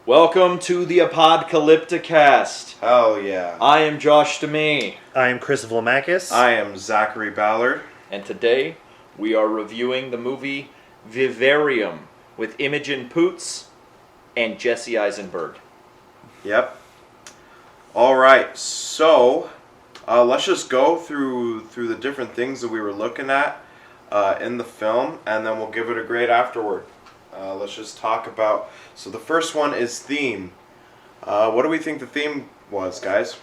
Welcome to the Apocalypticast. Hell yeah. I am Josh DeMee. I am Chris Vlamakis. I am Zachary Ballard. And today we are reviewing the movie Vivarium with Imogen Poots and Jesse Eisenberg. Yep. Alright, so let's just go through the different things that we were looking at in the film, and then we'll give it a grade afterward. Let's just talk about... So the first one is theme. What do we think the theme was, guys?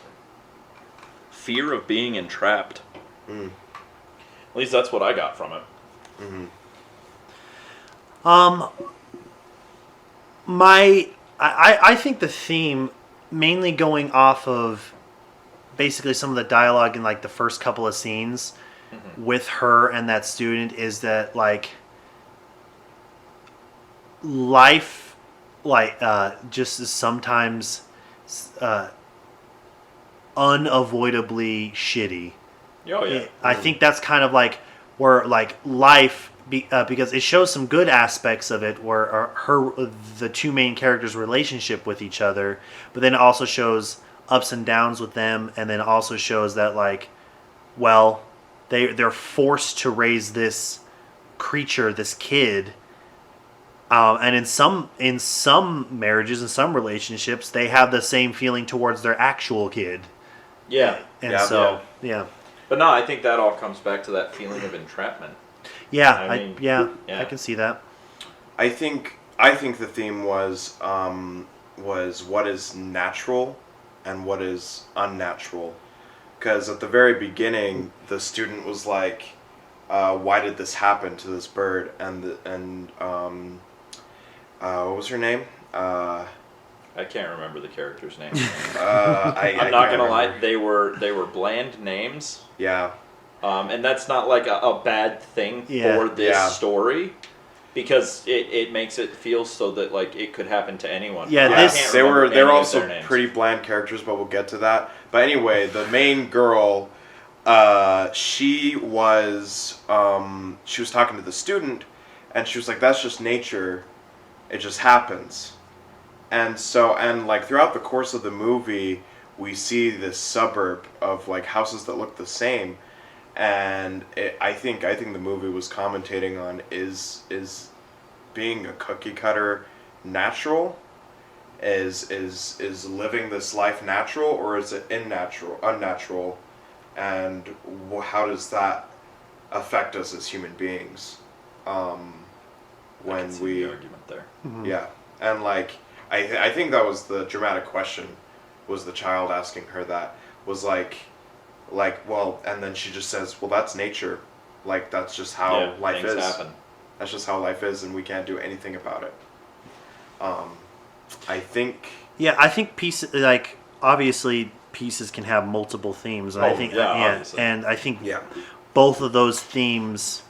Fear of being entrapped. Mm. At least that's what I got from it. Mm-hmm. I think the theme, mainly going off of basically some of the dialogue in like the first couple of scenes with her and that student, is that like life just is sometimes unavoidably shitty. Oh yeah. I think that's kind of like where like life, because it shows some good aspects of it, where the two main characters' relationship with each other, but then it also shows ups and downs with them, and then also shows that like, well, they're forced to raise this creature, this kid. And in some marriages, in some relationships, they have the same feeling towards their actual kid. Yeah. And yeah. But no, I think that all comes back to that feeling of entrapment. Yeah, I I can see that. I think the theme was what is natural and what is unnatural. Because at the very beginning, the student was like, "Why did this happen to this bird?" And what was her name? I can't remember the character's name. I'm not gonna lie, they were bland names. Yeah. And that's not like a bad thing for this story, because it makes it feel so that like it could happen to anyone. Yeah, they were also pretty bland characters, but we'll get to that. But anyway, the main girl, she was talking to the student, and she was like, "That's just nature. It just happens." And like throughout the course of the movie, we see this suburb of like houses that look the same, and I think the movie was commentating on is being a cookie cutter natural, is living this life natural, or is it unnatural, and how does that affect us as human beings? When the argument there. Mm-hmm. Yeah, and like I think that was the dramatic question, was the child asking her that, was like well, and then she just says, "Well, that's nature, like that's just how life is. Happen. That's just how life is, and we can't do anything about it." I think. Yeah, I think pieces, like obviously pieces can have multiple themes, and I think and I think both of those themes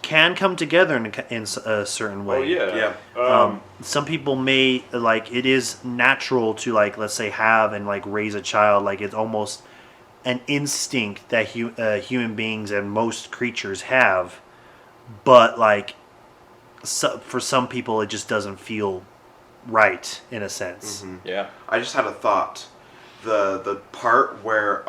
can come together in a certain way. Oh yeah. Some people may like, it is natural to like, let's say, have and like raise a child. Like it's almost an instinct that human beings and most creatures have, but like for some people it just doesn't feel right in a sense. Mm-hmm. Yeah. I just had a thought. The part where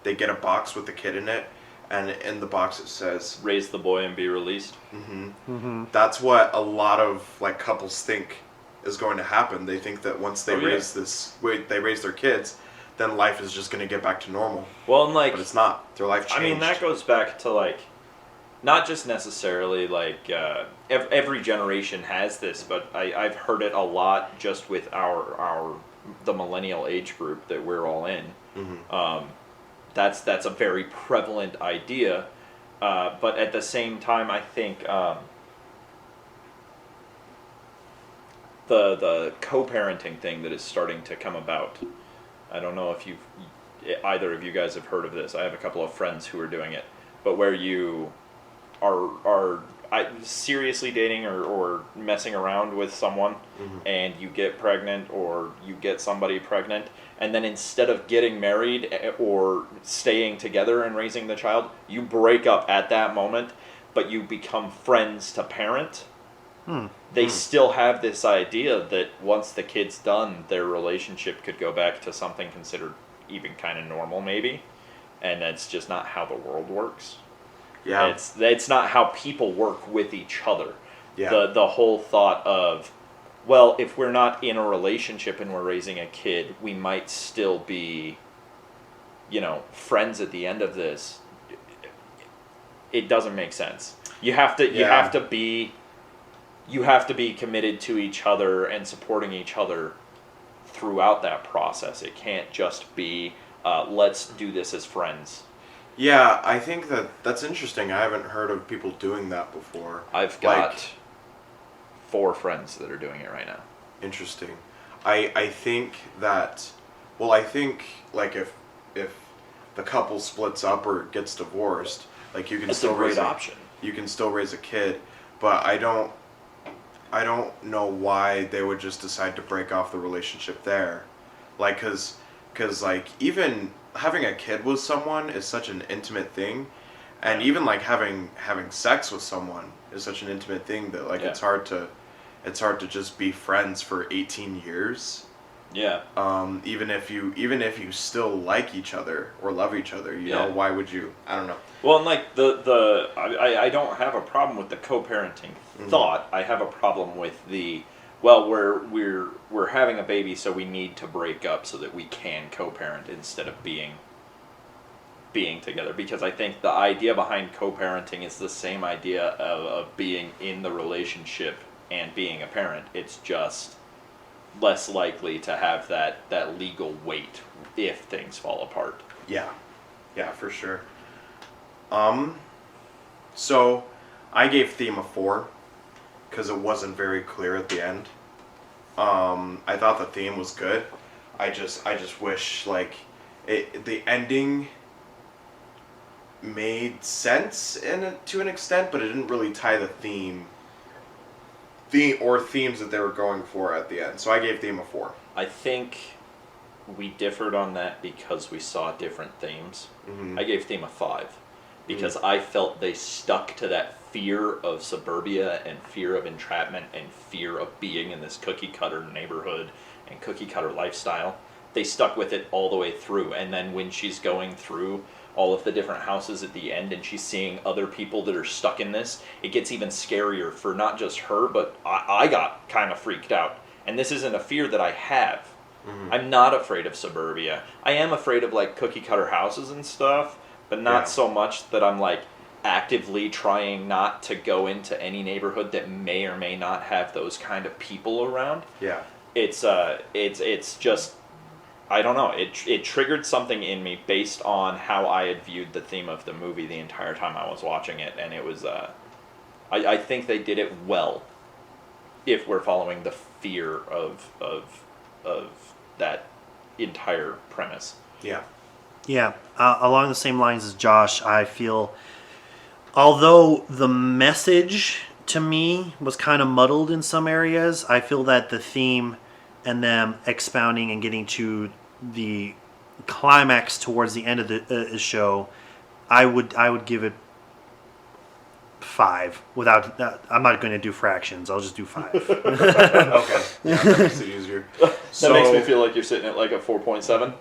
they get a box with the kid in it, and in the box it says, "Raise the boy and be released." Mm-hmm. Mm-hmm. That's what a lot of like couples think is going to happen. They think that once they raise their kids, then life is just going to get back to normal. Well, and like, but it's not. Their life changed. I mean, that goes back to like, not just necessarily like every generation has this, but I've heard it a lot just with the millennial age group that we're all in. Mm-hmm. That's a very prevalent idea, but at the same time, I think the co-parenting thing that is starting to come about. I don't know if either of you guys have heard of this. I have a couple of friends who are doing it, but where you are seriously dating or messing around with someone, and you get pregnant or you get somebody pregnant, and then instead of getting married or staying together and raising the child, you break up at that moment, but you become friends to parent. They still have this idea that once the kid's done, their relationship could go back to something considered even kind of normal, maybe. And that's just not how the world works. Yeah. It's not how people work with each other. Yeah. The whole thought of, well, if we're not in a relationship and we're raising a kid, we might still be, friends at the end of this. It doesn't make sense. You have to be committed to each other and supporting each other throughout that process. It can't just be, let's do this as friends. Yeah, I think that's interesting. I haven't heard of people doing that before. I've got 4 friends that are doing it right now. Interesting. I think that, like if the couple splits up or gets divorced, like you can That's still a great raise option. You can still raise a kid, but I don't know why they would just decide to break off the relationship there. Like, cause like even having a kid with someone is such an intimate thing, and even like having sex with someone is such an intimate thing that like it's hard to just be friends for 18 years. Yeah. Even if you still like each other or love each other, you know, why would you? I don't know. Well, and like I don't have a problem with the co-parenting thought. I have a problem with we're having a baby, so we need to break up so that we can co-parent instead of being together. Because I think the idea behind co-parenting is the same idea of being in the relationship and being a parent. It's just less likely to have that legal weight if things fall apart. Yeah, for sure. So I gave Theme a 4 because it wasn't very clear at the end. I thought the theme was good. I just wish like the ending made sense to an extent, but it didn't really tie the themes that they were going for at the end. So I gave Theme a 4. I think we differed on that because we saw different themes. Mm-hmm. I gave Theme a 5 because I felt they stuck to that fear of suburbia and fear of entrapment and fear of being in this cookie cutter neighborhood and cookie cutter lifestyle. They stuck with it all the way through, and then when she's going through all of the different houses at the end and she's seeing other people that are stuck in this, it gets even scarier for not just her, but I got kind of freaked out. And this isn't a fear that I have. Mm-hmm. I'm not afraid of suburbia. I am afraid of like cookie cutter houses and stuff, but not so much that I'm like actively trying not to go into any neighborhood that may or may not have those kind of people around. Yeah. It's just, I don't know. It triggered something in me based on how I had viewed the theme of the movie the entire time I was watching it, and it was I think they did it well. If we're following the fear of that entire premise. Yeah. Yeah. Along the same lines as Josh, I feel, although the message to me was kind of muddled in some areas, I feel that the theme and them expounding and getting to the climax towards the end of the show, I would give it 5 without. I'm not going to do fractions. I'll just do 5. Okay, yeah, that makes it easier. That makes me feel like you're sitting at like a 4.7.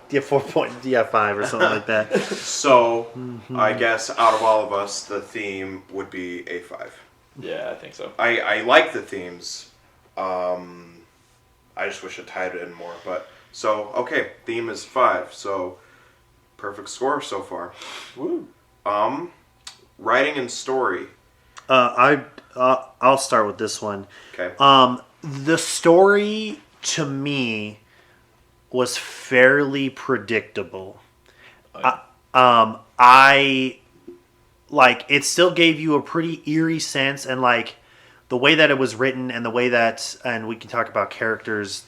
Yeah, 5 or something like that. So I guess out of all of us, the theme would be a 5. Yeah, I think so. I like the themes. I just wish it tied it in more, but. So, okay, theme is 5, so perfect score so far. Woo. Writing and story. I'll start with this one. Okay. The story to me was fairly predictable. I like it still gave you a pretty eerie sense, and like the way that it was written and the way that, and we can talk about characters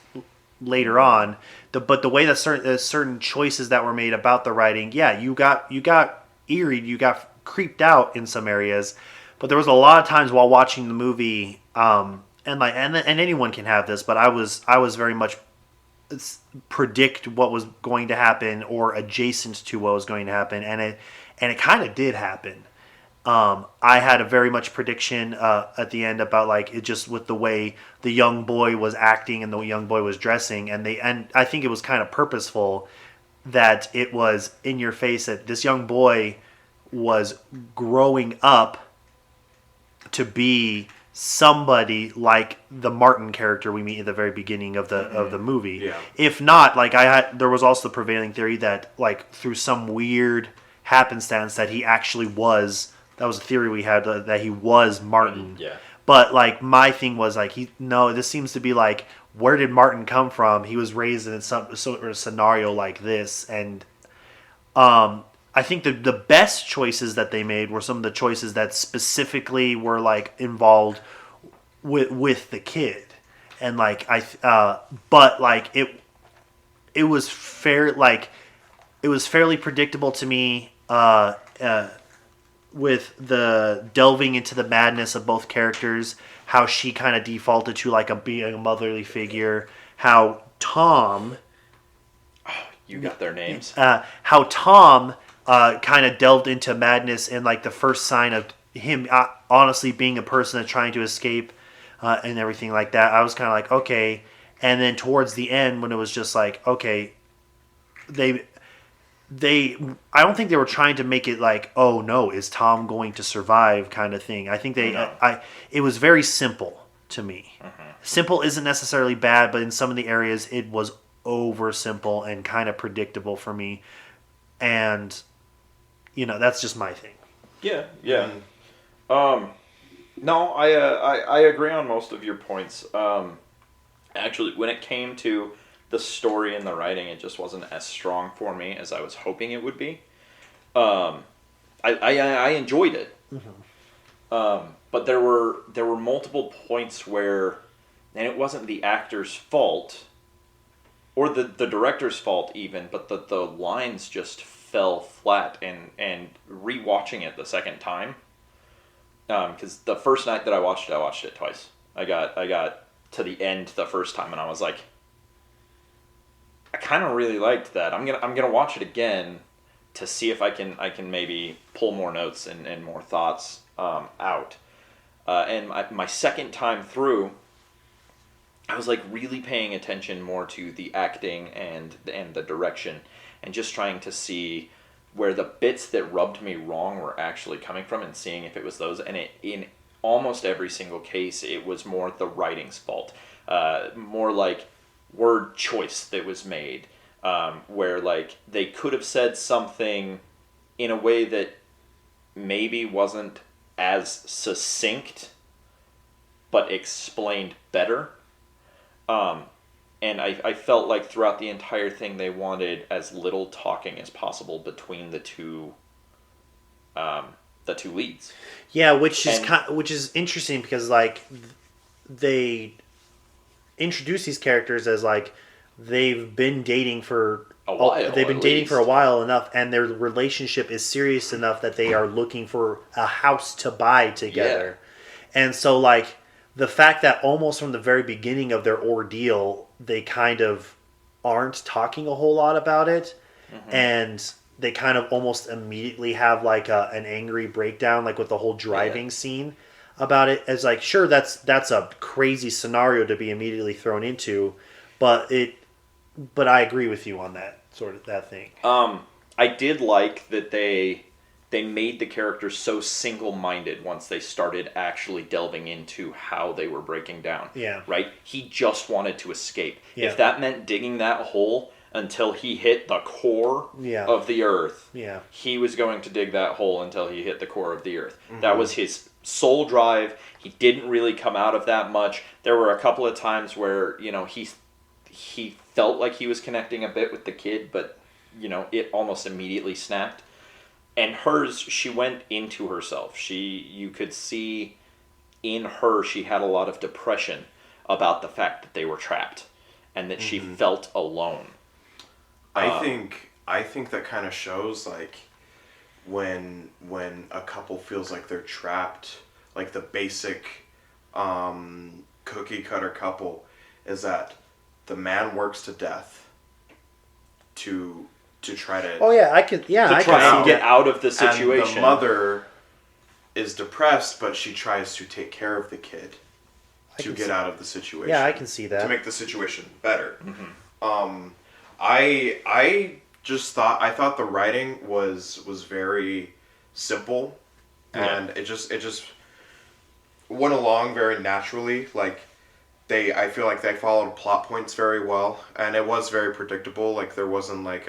later on, but the way that certain choices that were made about the writing, you got eerie, you got creeped out in some areas, but there was a lot of times while watching the movie, and anyone can have this, but I was very much predict what was going to happen or adjacent to what was going to happen, and it kind of did happen, I had a very much prediction at the end about like it just with the way the young boy was acting and the young boy was dressing, and I think it was kind of purposeful that it was in your face that this young boy was growing up to be somebody like the Martin character we meet at the very beginning of the movie. Yeah. If not, like there was also the prevailing theory that like through some weird happenstance that he actually was. That was a theory we had that he was Martin. Yeah. But like my thing was like this seems to be like where did Martin come from? He was raised in some sort of scenario like this, and I think the best choices that they made were some of the choices that specifically were like involved with the kid, and like but like it was it was fairly predictable to me with the delving into the madness of both characters, how she kind of defaulted to like being a motherly figure, how Tom. You got their names. How Tom kind of delved into madness and like the first sign of him honestly being a person that's trying to escape and everything like that. I was kind of like, okay. And then towards the end when it was just like, okay, I don't think they were trying to make it like, oh no, is Tom going to survive kind of thing. I think it was very simple to me. Mm-hmm. Simple isn't necessarily bad, but in some of the areas it was over simple and kind of predictable for me. And, that's just my thing. Yeah, yeah. No, I agree on most of your points. Actually, when it came to the story and the writing, it just wasn't as strong for me as I was hoping it would be. I enjoyed it, but there were multiple points where, and it wasn't the actor's fault, or the director's fault even, but the lines just fell flat. And rewatching it the second time, because the first night that I watched it twice. I got to the end the first time and I was like, I kind of really liked that. I'm gonna watch it again to see if I can maybe pull more notes and more thoughts out. And my second time through, I was like really paying attention more to the acting and the direction, and just trying to see where the bits that rubbed me wrong were actually coming from, and seeing if it was those. And in almost every single case, it was more the writing's fault, more like word choice that was made, where like they could have said something in a way that maybe wasn't as succinct but explained better. And I felt like throughout the entire thing they wanted as little talking as possible between the two leads. Yeah, which is interesting because like they introduce these characters as like they've been dating for a while. They've been dating for a while enough, and their relationship is serious enough that they are looking for a house to buy together. Yeah. And so like the fact that almost from the very beginning of their ordeal, they kind of aren't talking a whole lot about it, and they kind of almost immediately have like an angry breakdown, like with the whole driving scene about it. As like, sure, that's a crazy scenario to be immediately thrown into, but I agree with you on that that thing. I did like that they made the characters so single-minded once they started actually delving into how they were breaking down. Yeah. Right? He just wanted to escape. Yeah. If that meant digging that hole until he hit the core of the earth, he was going to dig that hole until he hit the core of the earth. Mm-hmm. That was his sole drive. He didn't really come out of that much. There were a couple of times where, he felt like he was connecting a bit with the kid, but, it almost immediately snapped. And hers, she went into herself. You could see in her, she had a lot of depression about the fact that they were trapped and that she felt alone. I think that kind of shows like when a couple feels like they're trapped, like the basic cookie cutter couple is that the man works to death to try to I can try and get out of the situation. And the mother is depressed, but she tries to take care of the kid to get out of the situation. Yeah, I can see that. To make the situation better. I thought the writing was very simple, and it just went along very naturally. Like I feel like they followed plot points very well, and it was very predictable. Like there wasn't we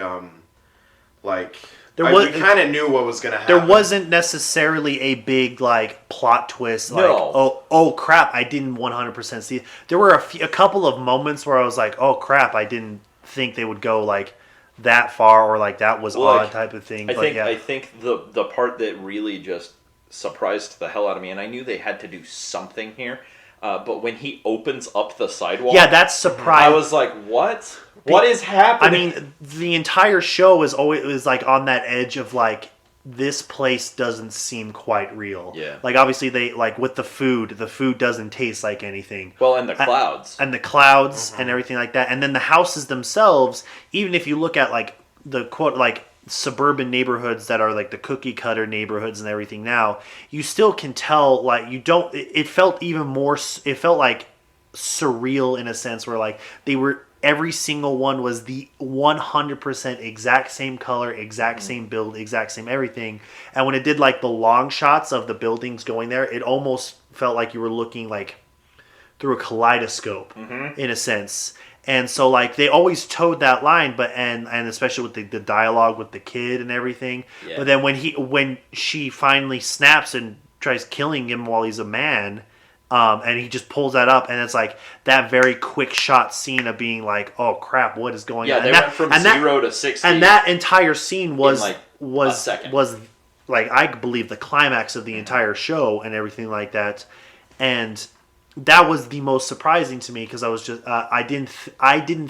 kind of knew what was going to happen. There wasn't necessarily a big like plot twist. Like, No. oh crap! I didn't 100% see. There were a couple of moments where I was like, oh crap! I didn't think they would go like that far, or like that was odd type of thing. I think the part that really just surprised the hell out of me, and I knew they had to do something here, but when he opens up the sidewalk, that's surprising. I was like, what? What is happening? I mean, the entire show is like on that edge of like, this place doesn't seem quite real. Yeah. Like obviously they like with the food doesn't taste like anything. Well, and the clouds. And the clouds and everything like that. And then the houses themselves, even if you look at like the quote like suburban neighborhoods that are like the cookie cutter neighborhoods and everything now, you still can tell like it felt even more, it felt like surreal in a sense where like every single one was the 100% exact same color, exact same build, exact same everything. And when it did like the long shots of the buildings going there, it almost felt like you were looking like through a kaleidoscope in a sense. And so like they always towed that line, but and especially with the dialogue with the kid and everything. Yeah. But then when she finally snaps and tries killing him while he's a man, and he just pulls that up, and it's like that very quick shot scene of being like, "Oh crap, what is going on?" Yeah, they went from 0 to 60, and that entire scene was like a second. was like I believe the climax of the entire show and everything like that, and that was the most surprising to me because I was just I didn't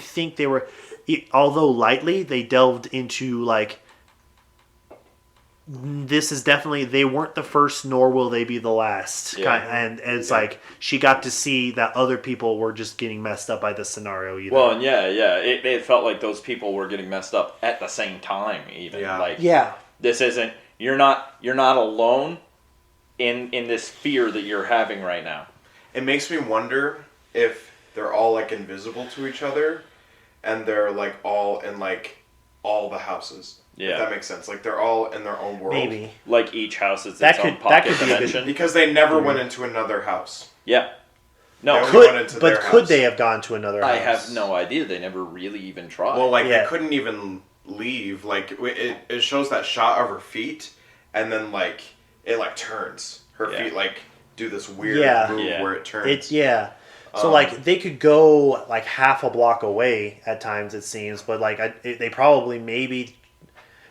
think they were, although lightly they delved into like. This is definitely, they weren't the first nor will they be the last. Yeah. And it's like she got to see that other people were just getting messed up by this scenario either. Well, and it felt like those people were getting messed up at the same time even. This isn't, you're not alone in this fear that you're having right now. It makes me wonder if they're all like invisible to each other and they're like all in like all the houses. Yeah, if that makes sense. Like they're all in their own world. Maybe like each house is its own pocket dimension. Because they never went into another house. Yeah. No. Could they have gone to another house? I have no idea. They never really even tried. Well, like they couldn't even leave. Like it shows that shot of her feet, and then like it like turns. Her feet like do this weird move where it turns. So like they could go like half a block away at times it seems, but like they probably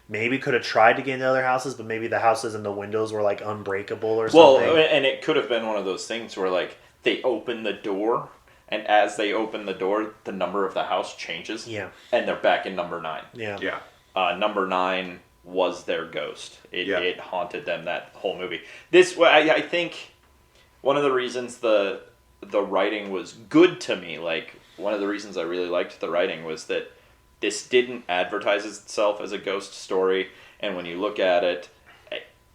maybe could have tried to get into other houses, but maybe the houses and the windows were like unbreakable or something. Well, and it could have been one of those things where like they open the door, and as they open the door, the number of the house changes. Yeah. And they're back in number 9. Yeah. Yeah. Number 9 was their ghost. It haunted them that whole movie. I think one of the reasons the writing was good to me, like one of the reasons I really liked the writing was that this didn't advertise itself as a ghost story, and when you look at it,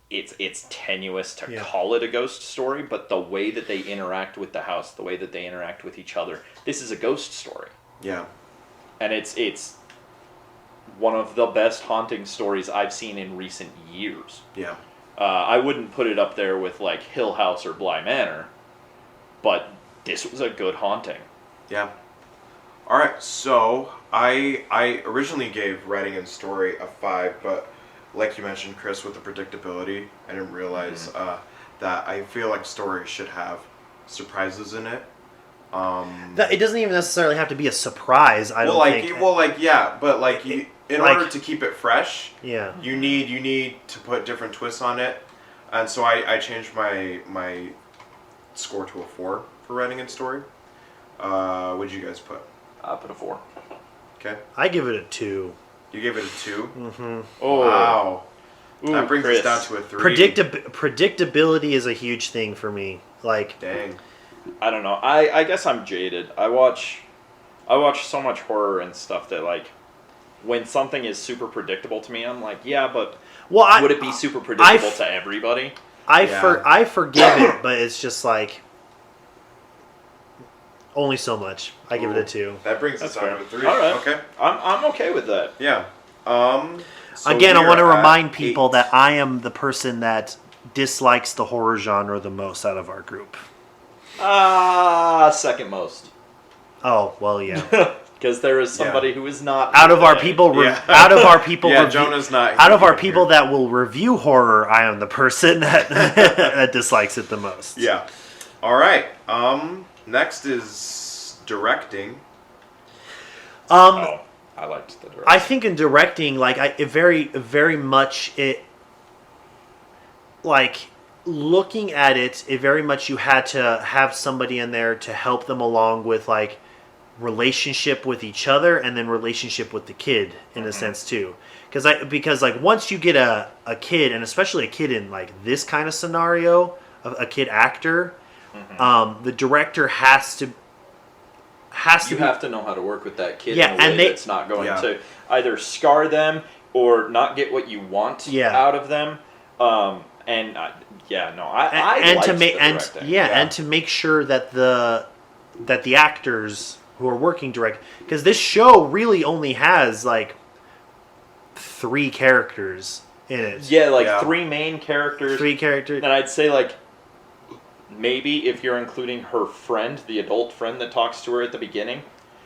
it's tenuous to call it a ghost story, but the way that they interact with the house, the way that they interact with each other, this is a ghost story. Yeah. And it's one of the best haunting stories I've seen in recent years. Yeah. I wouldn't put it up there with like Hill House or Bly Manor, but this was a good haunting. Yeah. All right, so I originally gave writing and story a 5, but like you mentioned, Chris, with the predictability, I didn't realize that I feel like stories should have surprises in it. It doesn't even necessarily have to be a surprise. I don't think. Well, but like in order to keep it fresh, you need to put different twists on it, and so I changed my score to a 4 for writing and story. What'd you guys put? I put a 4. Okay. I give it a 2. You gave it a 2? Mm-hmm. Oh. Wow. Ooh, that brings Chris. us down to a 3. Predictability is a huge thing for me. Like, dang. I don't know. I guess I'm jaded. I watch so much horror and stuff that like when something is super predictable to me, I'm like, yeah, but would it be super predictable to everybody? I forgive it, but it's just like only so much. I give it a 2. That brings That's us down fair. to a 3. All right. Okay. I'm okay with that. Yeah. So Again, I we want to are at remind people 8. that I am the person that dislikes the horror genre the most out of our group. Second most. Oh, well, yeah. Because there is somebody who is not Out of our today. people, Yeah. out of our people, Yeah, Jonah's not out of our here. people that will review horror, I am the person that that dislikes it the most. Yeah. All right. Next is directing. Oh, I liked the direction. I think in directing, like it very much like looking at it, it very much you had to have somebody in there to help them along with like relationship with each other and then relationship with the kid in a sense too. Because like once you get a kid, and especially a kid in like this kind of scenario, a kid actor, the director has to you have to know how to work with that kid Yeah, in a way and they- that's not going Yeah. to either scar them or not get what you want Yeah. out of them. I and liked to the make directing. and to make sure that the actors who are working direct, because this show really only has like 3 characters in it. Yeah, like Yeah. 3 main characters. 3 characters. And I'd say like maybe if you're including her friend, the adult friend that talks to her at the beginning,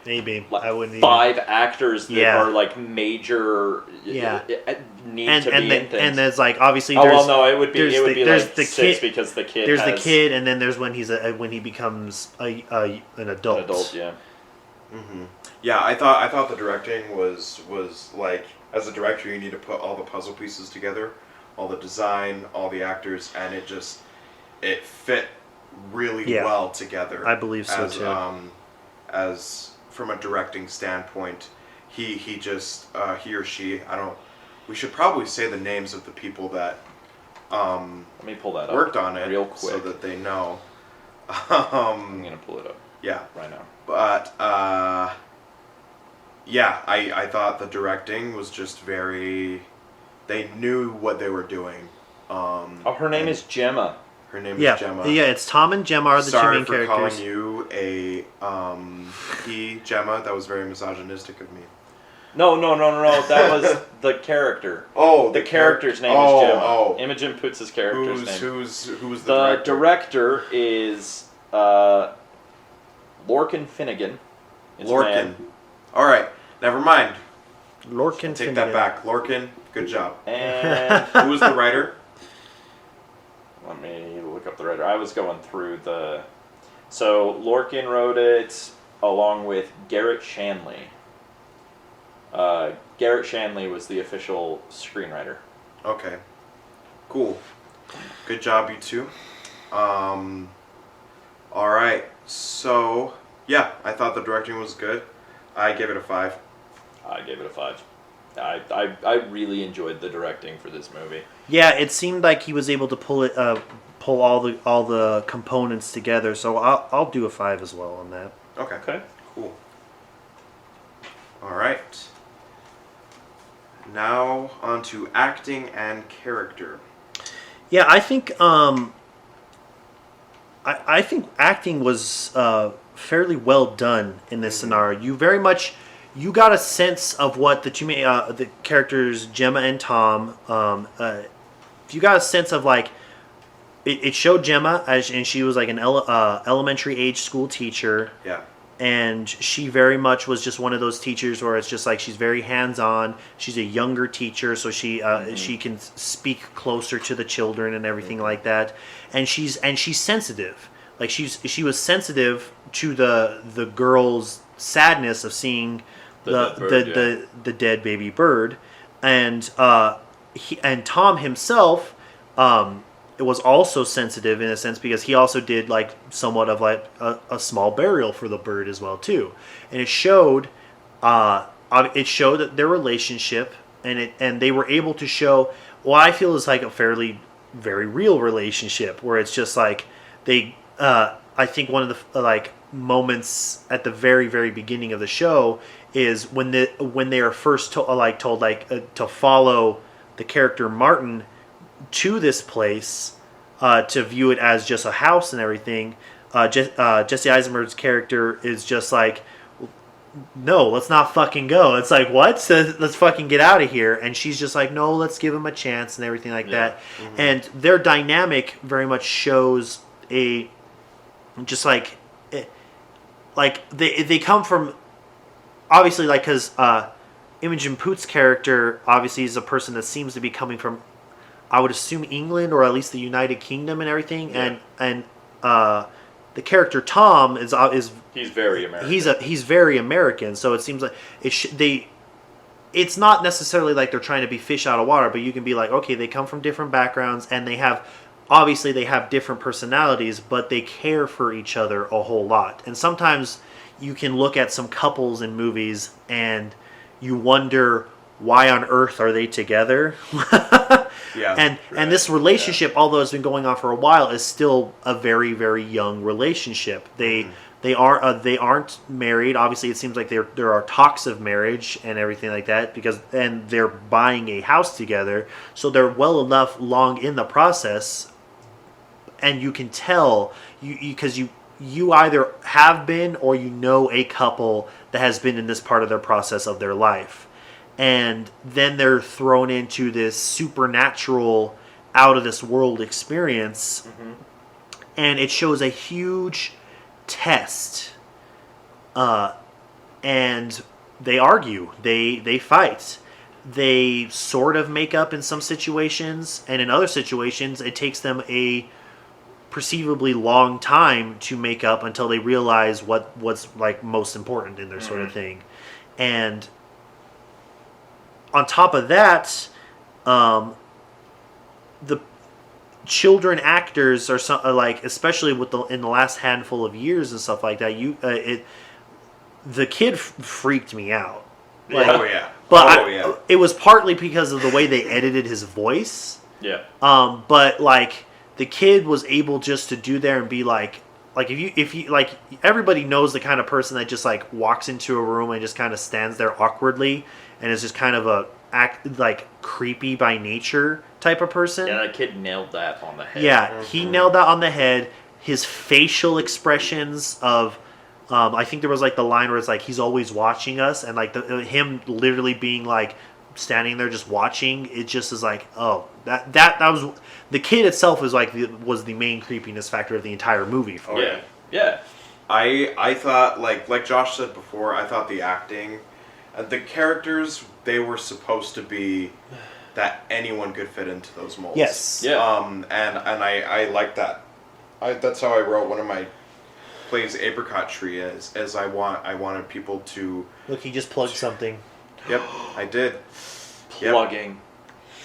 Maybe like I wouldn't 5 actors that Yeah. are like major Yeah. need and to and be the, in things. and there's like obviously oh there's well, no, it would be there's like the 6 kid because the kid there's has the kid, and then there's when he becomes an adult. an adult, yeah. Yeah, I thought the directing was like, as a director you need to put all the puzzle pieces together, all the design, all the actors, and it fit really Yeah. well together. I believe so as, too. As from a directing standpoint, he or she, we should probably say the names of the people that Let me pull that up. worked on it real quick. so that they know. I'm gonna pull it up Yeah. right now. But yeah, I thought the directing was just very. They knew what they were doing. Oh, her name is Gemma. Her name Yeah, is Gemma. yeah. It's Tom and Gemma are the Sorry two main for characters. calling you a he, Gemma. That was very misogynistic of me. No. That was the character. Oh, The character's name is Gemma. Imogen Poots' character's name. Who was The the director is Lorcan Finnegan. Is her Lorcan. name. All right, never mind. Lorcan. Take that back. Lorcan, good job. And Who was the writer? let me look up the writer. I was going through the. So Lorcan wrote it along with Garrett Shanley. Garrett Shanley was the official screenwriter. Okay. Cool. Good job, you two. All right. So, yeah, I thought the directing was good. I gave it a 5. I gave it a 5. I really enjoyed the directing for this movie. Yeah, it seemed like he was able to pull all the components together. So I'll do a 5 as well on that. Okay. Okay. Cool. All right. Now on to acting and character. Yeah, I think I think acting was fairly well done in this scenario. You got a sense of what the two main the characters Gemma and Tom. You got a sense of like it showed Gemma and she was like an elementary age school teacher. Yeah. And she very much was just one of those teachers where it's just like she's very hands-on. She's a younger teacher, so she can speak closer to the children and everything like that. And she's sensitive. Like she was sensitive to the girl's sadness of seeing the dead baby bird, and Tom himself it was also sensitive in a sense because he also did like somewhat of like a small burial for the bird as well too, and it showed that their relationship and they were able to show what I feel is like a very real relationship where it's just like they I think one of the like moments at the very very beginning of the show is when they are first told to follow the character Martin to this place to view it as just a house and everything. Jesse Eisenberg's character is just like, no, let's not fucking go. It's like, what? So let's fucking get out of here. And she's just like, no, let's give him a chance and everything like that. Mm-hmm. And their dynamic very much shows they come from, obviously, like, because Imogen Poots' character obviously is a person that seems to be coming from, I would assume, England or at least the United Kingdom and everything. Yeah. And the character Tom is he's very American. He's very American. So it seems like it's not necessarily like they're trying to be fish out of water, but you can be like, okay, they come from different backgrounds and they have different personalities, but they care for each other a whole lot. And sometimes you can look at some couples in movies and you wonder, why on earth are they together? And this relationship, although it's been going on for a while, is still a very, very young relationship. They aren't married. Obviously, it seems like there are talks of marriage and everything like that, and they're buying a house together, so they're well enough along in the process, and you can tell because you either have been or you know a couple that has been in this part of their process of their life. And then they're thrown into this supernatural, out of this world experience, and it shows a huge test. And they argue, they fight, they sort of make up in some situations, and in other situations, it takes them a perceivably long time to make up until they realize what's like most important in their sort of thing, and. On top of that, the children actors are like, especially in the last handful of years and stuff like that. The kid freaked me out. Like, But it was partly because of the way they edited his voice. Yeah. But like the kid was able just to do there and be like if you like, everybody knows the kind of person that just like walks into a room and just kind of stands there awkwardly and is just kind of like creepy by nature type of person. Yeah, that kid nailed that on the head. Yeah, he nailed that on the head. His facial expressions of, I think there was like the line where it's like, he's always watching us, and like him literally being like standing there just watching. It just is like, oh, that was the kid itself was the main creepiness factor of the entire movie. For me. Yeah. I thought like Josh said before, I thought the acting, the characters, they were supposed to be that anyone could fit into those molds. Yes. Yeah. And I like that. That's how I wrote one of my plays, Apricot Tree, as I wanted people to look. He just plugged something. Yep, I did. Plugging. Yep.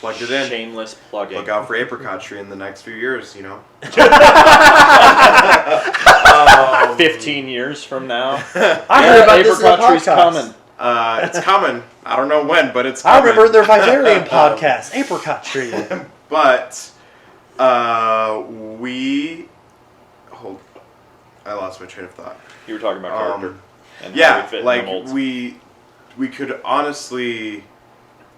Plugged it in. Shameless plugging. Look out for Apricot Tree in the next few years, 15 years from now. I heard about this in the Apricot Tree's coming. It's coming. I don't know when, but it's I coming. remember their Vivarium podcast, Apricot Tree. But I lost my train of thought. You were talking about character. And yeah, how we fit like in the molds. we could honestly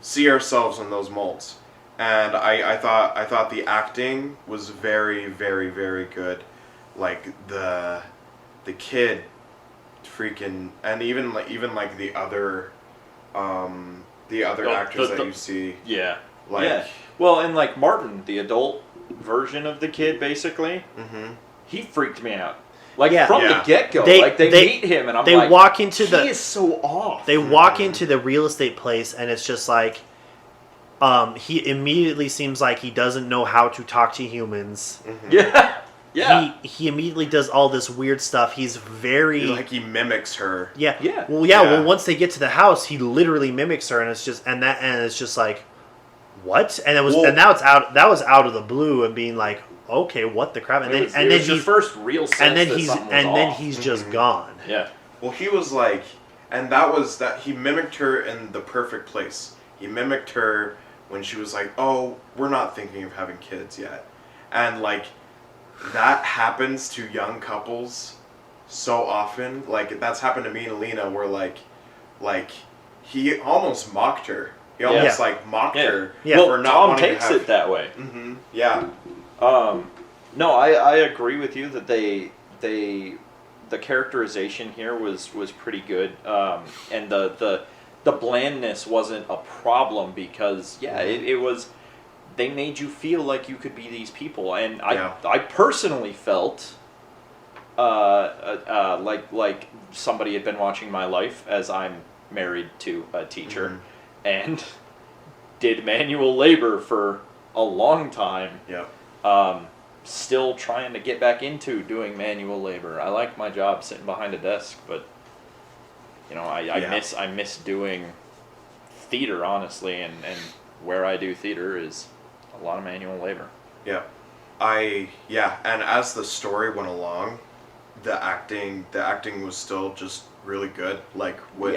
see ourselves in those molds, and I thought the acting was very, very, very good. Like the kid, freaking, and even the other actors that you see. Yeah. Like, yeah. Well, and like Martin, the adult version of the kid, basically, he freaked me out. Like from the get-go, they meet him, and they walk into he is so off. They walk into the real estate place, and it's just like, he immediately seems like he doesn't know how to talk to humans. Yeah. Yeah. He immediately does all this weird stuff. He's very he mimics her. Yeah. Yeah. Well, once they get to the house, he literally mimics her, and it's just like, what? And it was, and now it's out. That was out of the blue, and being like, okay, what the crap? And then he's first real sense. And then he's just gone. Yeah. Well, he was like, and that he mimicked her in the perfect place. He mimicked her when she was like, "Oh, we're not thinking of having kids yet," and like that happens to young couples so often. Like that's happened to me and Alina, where like he almost mocked her. He almost mocked her. Yeah. Well, for not Tom wanting takes to have... it that way. Yeah. No, I agree with you that the characterization here was pretty good, and the blandness wasn't a problem because it was, they made you feel like you could be these people, and I personally felt like somebody had been watching my life as I'm married to a teacher, and did manual labor for a long time. Yeah. Still trying to get back into doing manual labor. I like my job sitting behind a desk, but I miss doing theater, honestly, and where I do theater is a lot of manual labor. Yeah. And as the story went along, the acting was still just really good. Like with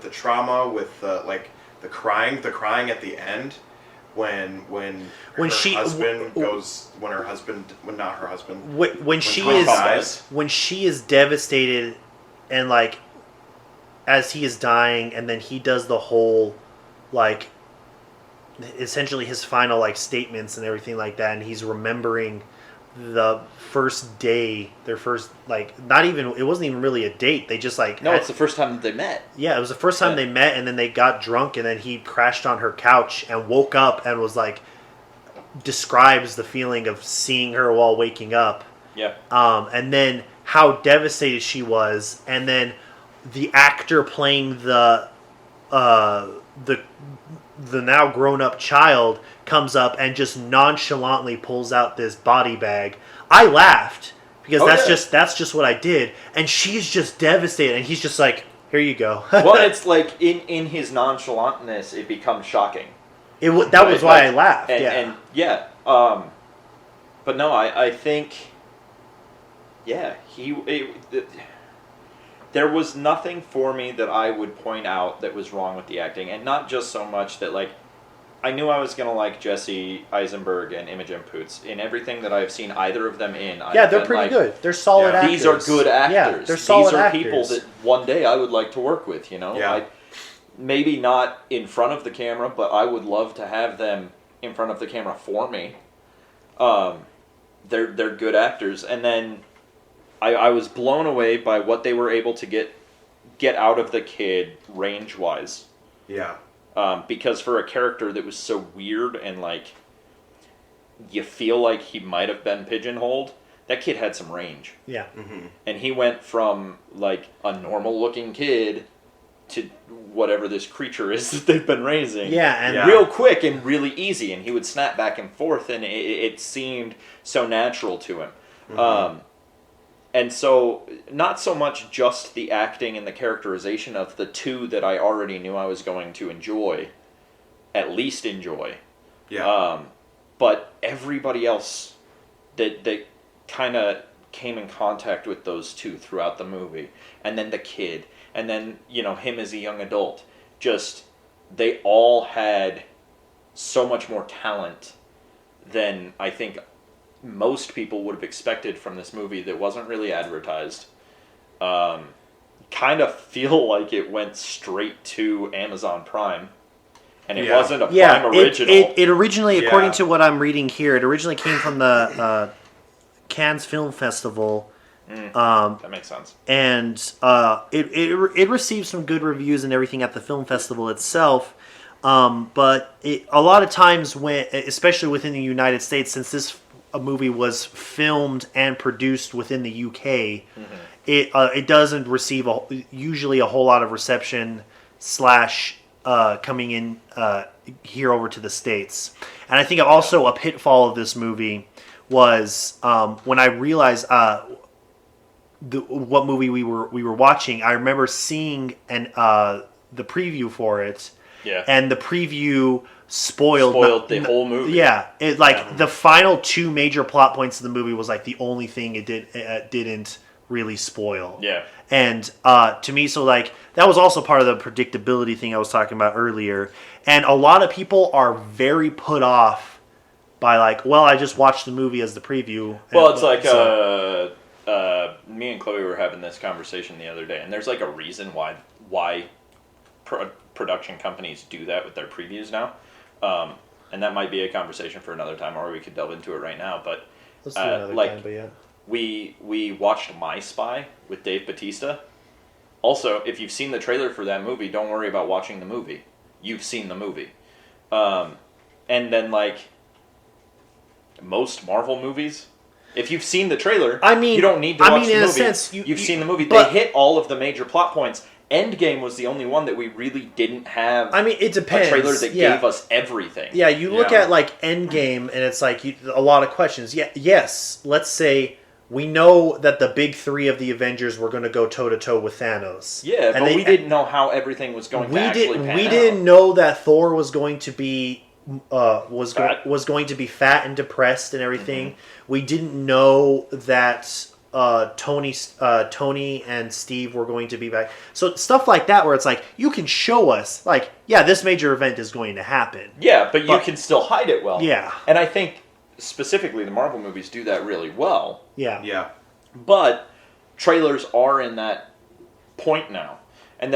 the trauma, with the crying at the end. When she is devastated, and like as he is dying, and then he does the whole like essentially his final like statements and everything like that, and he's remembering the first day, their first, like, not even, it wasn't even really a date. They just like it's the first time that they met. Yeah, it was the first time they met, and then they got drunk, and then he crashed on her couch and woke up and was like, describes the feeling of seeing her while waking up. Yeah. And then how devastated she was, and then the actor playing the now grown up child comes up and just nonchalantly pulls out this body bag. I laughed because that's just what I did, and she's just devastated, and he's just like, "Here you go." Well, it's like in his nonchalantness, it becomes shocking. That was why I laughed. But no, I think, there was nothing for me that I would point out that was wrong with the acting, and not just so much that, like, I knew I was going to like Jesse Eisenberg and Imogen Poots in everything that I've seen either of them in. They're pretty good. They're solid actors. These are good actors. Yeah, they're solid actors. These are people that one day I would like to work with, maybe not in front of the camera, but I would love to have them in front of the camera for me. They're good actors, and then I was blown away by what they were able to get out of the kid range wise. Yeah. Because for a character that was so weird and like you feel like he might have been pigeonholed, that kid had some range. Yeah. Mm-hmm. And he went from like a normal looking kid to whatever this creature is that they've been raising. Real quick and really easy, and he would snap back and forth, and it seemed so natural to him. Mm-hmm. And so, not so much just the acting and the characterization of the two that I already knew I was going to enjoy, at least enjoy. Yeah. But everybody else that kind of came in contact with those two throughout the movie, and then the kid, and then, him as a young adult, just, they all had so much more talent than I think most people would have expected from this movie that wasn't really advertised. Kind of feel like it went straight to Amazon Prime, and it wasn't a Prime original. It originally, according to what I'm reading here, it originally came from the Cannes Film Festival. That makes sense. And it received some good reviews and everything at the film festival itself. But a lot of times, especially within the United States, since this a movie was filmed and produced within the UK, it doesn't receive usually a whole lot of reception / coming in here over to the States. And I think also a pitfall of this movie was when I realized what movie we were watching. I remember seeing the preview for it. Yeah. And the preview spoiled the whole movie. Yeah, the final two major plot points of the movie was like the only thing it didn't really spoil. Yeah. And to me, so like that was also part of the predictability thing I was talking about earlier. And a lot of people are very put off by like, well, I just watched the movie as the preview. Well, it's like me and Chloe were having this conversation the other day, and there's like a reason why production companies do that with their previews now. And that might be a conversation for another time, or we could delve into it right now. But Let's do another like time, but yeah. we watched My Spy with Dave Bautista. Also, if you've seen the trailer for that movie, don't worry about watching the movie. You've seen the movie. And then, like, most Marvel movies, if you've seen the trailer, you don't need to watch the movie. In a sense, you've seen the movie. They hit all of the major plot points. Endgame was the only one that we really didn't have. It depends. A trailer that gave us everything. Yeah, you look at like Endgame, and it's like a lot of questions. Yeah, yes. Let's say we know that the big three of the Avengers were going to go toe to toe with Thanos. Yeah, but we didn't know how everything was going to actually pan out. We didn't know that Thor was going to be was going to be fat and depressed and everything. Mm-hmm. We didn't know that. Tony and Steve were going to be back. So stuff like that where it's like, you can show us, like, yeah, this major event is going to happen. Yeah, but you can still hide it well. Yeah. And I think, specifically, the Marvel movies do that really well. Yeah. Yeah. But trailers are in that point now. And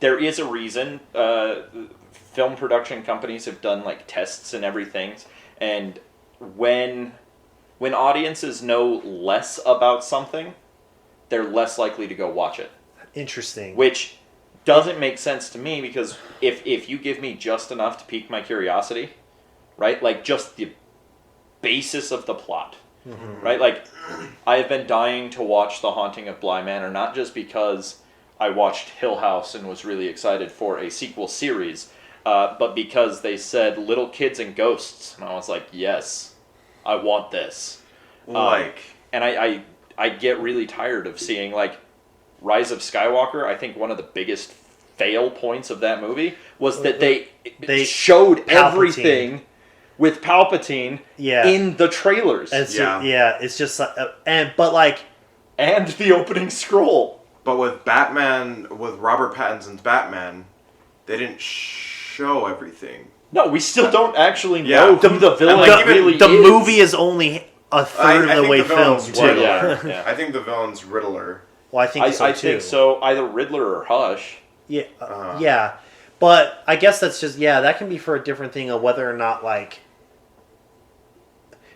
there is a reason film production companies have done, like, tests and everything. And when audiences know less about something, they're less likely to go watch it. Interesting. Which doesn't make sense to me, because if you give me just enough to pique my curiosity, right? Like, just the basis of the plot, right? Like, I have been dying to watch The Haunting of Bly Manor, not just because I watched Hill House and was really excited for a sequel series, but because they said little kids and ghosts, and I was like, yes. I want this. And I get really tired of seeing, like, Rise of Skywalker. I think one of the biggest fail points of that movie was that they showed Palpatine. Everything with Palpatine in the trailers. It's just and the opening scroll. But with Robert Pattinson's Batman, they didn't show everything. No, we still don't actually know who the villain really is. The movie is only a third of the way filmed, too. Yeah. I think the villain's Riddler. Well, I think so, too. I think so. Either Riddler or Hush. Yeah, yeah. But I guess that's just, that can be for a different thing of whether or not, like...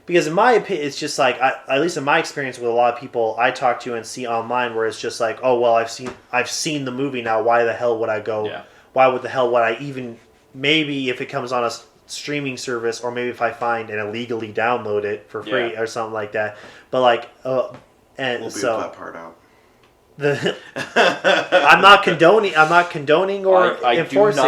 Because in my opinion, it's just like, at least in my experience with a lot of people I talk to and see online, where it's just like, oh, well, I've seen the movie now, why the hell would I go... Yeah. Why would I even... Maybe if it comes on a streaming service, or maybe if I find and illegally download it for free or something like that. But like, we'll beep that part out. I'm not condoning or enforcing.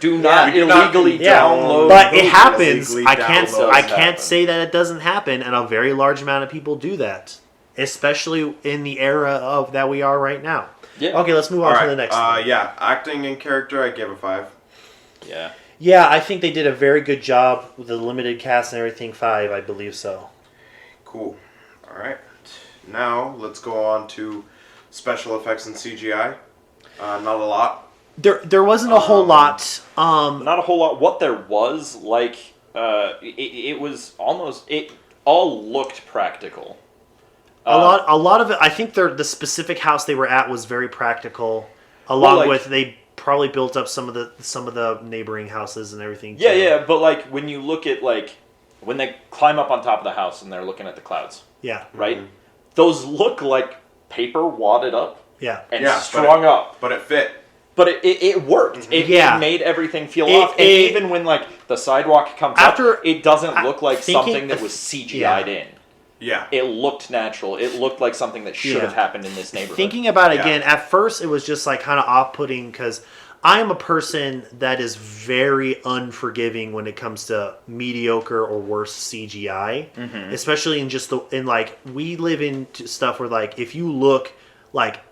Do not illegally download. But it happens. I can't say that it doesn't happen, and a very large amount of people do that, especially in the era of that we are right now. Yeah. Okay, let's move on to the next one. Acting and character, I gave a 5. Yeah. Yeah, I think they did a very good job with the limited cast and everything. 5, I believe so. Cool. All right. Now, let's go on to special effects and CGI. Not a lot. There wasn't a whole lot. Not a whole lot. What there was, like, it was almost... It all looked practical. A lot of it... I think the specific house they were at was very practical. Along with... They probably built up some of the neighboring houses and everything. Yeah, but like when you look at like when they climb up on top of the house and they're looking at the clouds. Yeah. Right? Mm-hmm. Those look like paper wadded up. Yeah. And strung up. But it fit. But it worked. Mm-hmm. It made everything feel off. And even when like the sidewalk comes up, it doesn't look like something that was CGI'd in. Yeah. It looked natural. It looked like something that should have happened in this neighborhood. Thinking about it again, at first it was just like kind of off-putting because I am a person that is very unforgiving when it comes to mediocre or worse CGI, especially in we live in stuff where like if you look like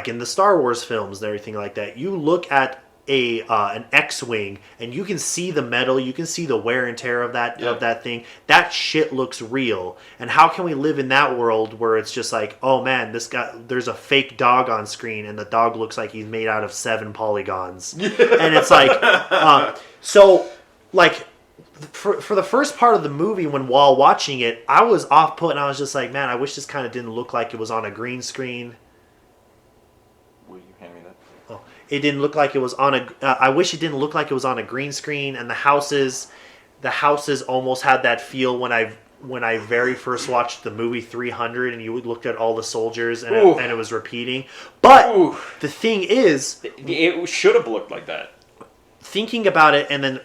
in the Star Wars films and everything like that, you look at an X-wing and you can see the metal, you can see the wear and tear of that thing. That shit looks real. And how can we live in that world where it's just like, oh man, there's a fake dog on screen and the dog looks like he's made out of 7 polygons. And it's like, so like for the first part of the movie, while watching it, I was off put and I was just like, man, I wish this kind of didn't look like it was on a green screen. It didn't look like it was on I wish it didn't look like it was on a green screen, and the houses almost had that feel when when I very first watched the movie 300 and you looked at all the soldiers and, it was repeating. But the thing is... It should have looked like that. Thinking about it and then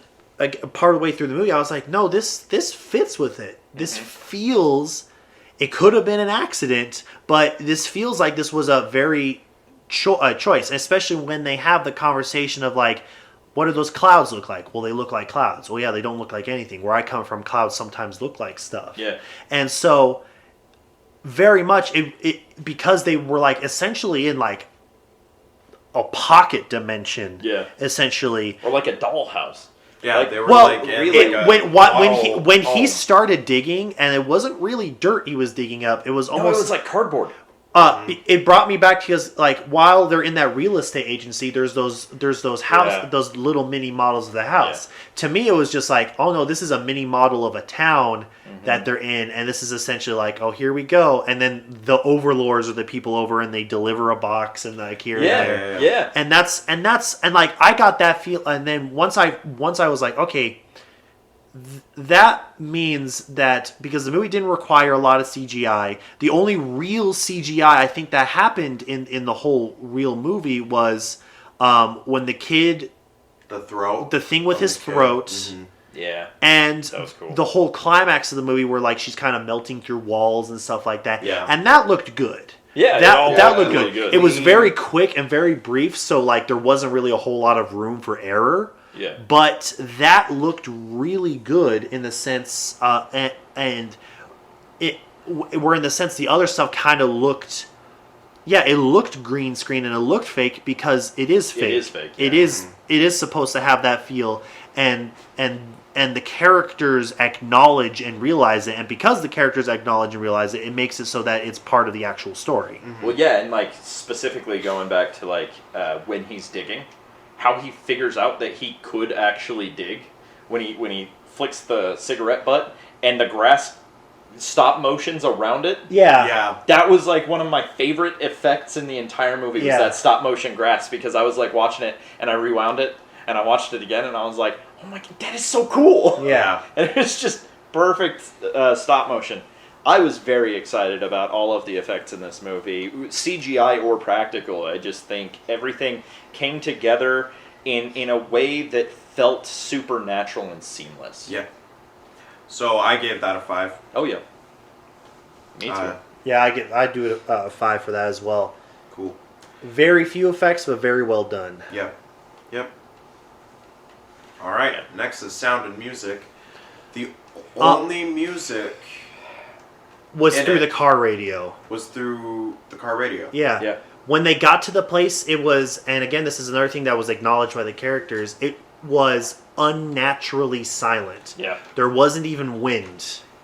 part of the way through the movie, I was like, no, this fits with it. This feels... It could have been an accident, but this feels like this was a very choice, especially when they have the conversation of like, what do those clouds look like? Well, they look like clouds. Well, yeah, they don't look like anything. Where I come from, clouds sometimes look like stuff. Yeah. And so, very much, it because they were like essentially in like a pocket dimension. Yeah. Essentially. Or like a dollhouse. Yeah, like, they were well, like in when he started digging, and it wasn't really dirt he was digging up. It was almost. No, it was like cardboard. It brought me back because, like, while they're in that real estate agency, there's those those little mini models of the house. Yeah. To me, it was just like, oh no, this is a mini model of a town that they're in, and this is essentially like, oh, here we go, and then the overlords are the people over, and they deliver a box, and like here and there, yeah, and that's like I got that feel, and then once I was like, okay. That means that because the movie didn't require a lot of CGI, the only real CGI I think that happened in the whole real movie was when the kid, the thing with his throat, and that was cool. The whole climax of the movie where like she's kind of melting through walls and stuff like that, yeah, and that looked good. Yeah, that looked really good. It was very quick and very brief, so like there wasn't really a whole lot of room for error. Yeah. But that looked really good in the sense, where in the sense the other stuff kind of looked, it looked green screen and it looked fake because it is fake. It is fake. Yeah. It is supposed to have that feel, and the characters acknowledge and realize it, and because the characters acknowledge and realize it, it makes it so that it's part of the actual story. Well, yeah, and like specifically going back to like when he's digging. How he figures out that he could actually dig when he flicks the cigarette butt and the grass stop motions around it. Yeah. That was like one of my favorite effects in the entire movie was that stop motion grass because I was like watching it and I rewound it and I watched it again and I was like, oh my god, that is so cool. Yeah. And it's just perfect stop motion. I was very excited about all of the effects in this movie, CGI or practical. I just think everything came together in a way that felt supernatural and seamless. Yeah. So I gave that a 5. Oh yeah. Me too. Yeah, I do a 5 for that as well. Cool. Very few effects, but very well done. Yep. All right. Next is sound and music. The only music was through the car radio. Yeah. When they got to the place, it was, and again, this is another thing that was acknowledged by the characters, it was unnaturally silent. Yeah. There wasn't even wind.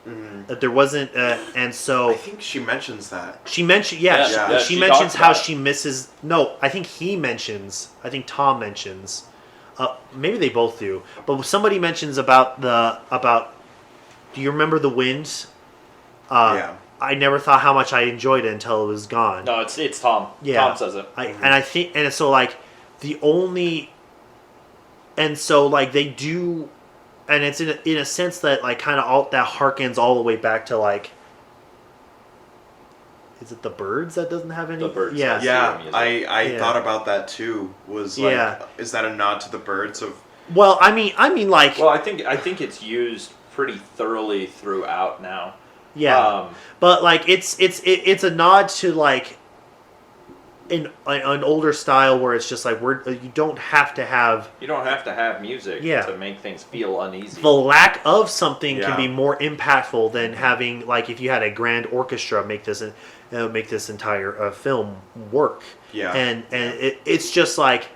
Mm-hmm. There wasn't, and so... I think she mentions that. She mentioned, she mentions how she misses... No, I think Tom mentions, maybe they both do, but somebody mentions about do you remember the wind? Yeah. I never thought how much I enjoyed it until it was gone. No, it's Tom. Yeah. Tom says it. And so like the only, and so like they do, and it's in a sense that like kind of all that harkens all the way back to like, is it the Birds that doesn't have any? The Birds. Yeah. I thought about that too. Was like, is that a nod to the Birds of? Well, I mean like. Well, I think it's used pretty thoroughly throughout now. Yeah, but like it's a nod to like an older style where it's just like you don't have to have music to make things feel uneasy. The lack of something can be more impactful than having like if you had a grand orchestra make this entire film work. Yeah, and it's just like.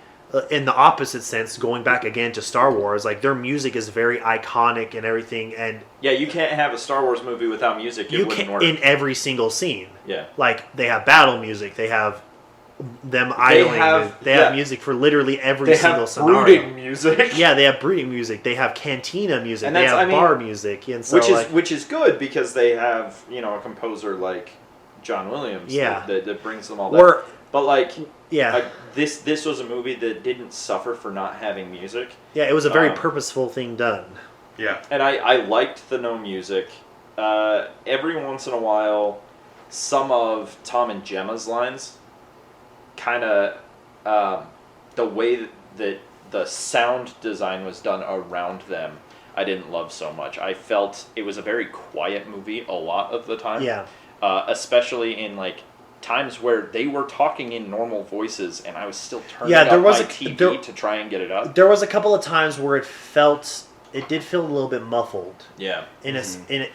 In the opposite sense, going back again to Star Wars, like their music is very iconic and everything, and you can't have a Star Wars movie without music. It wouldn't work in every single scene. Yeah, like they have battle music, they have them idling. They have music for literally every single scenario. Brooding music. Yeah, they have brooding music. They have cantina music. They have bar music, and so which is good because they have a composer like John Williams. That brings them all that. But like. Yeah, this was a movie that didn't suffer for not having music. Yeah, it was a very purposeful thing done. Yeah, and I liked the no music. every once in a while, some of Tom and Gemma's lines, kind of the way that the sound design was done around them, I didn't love so much. I felt it was a very quiet movie a lot of the time. Yeah. Especially in like times where they were talking in normal voices and I was still turning Yeah, there up was my a- TV there- to try and get it up. There was a couple of times where it did feel a little bit muffled. Yeah.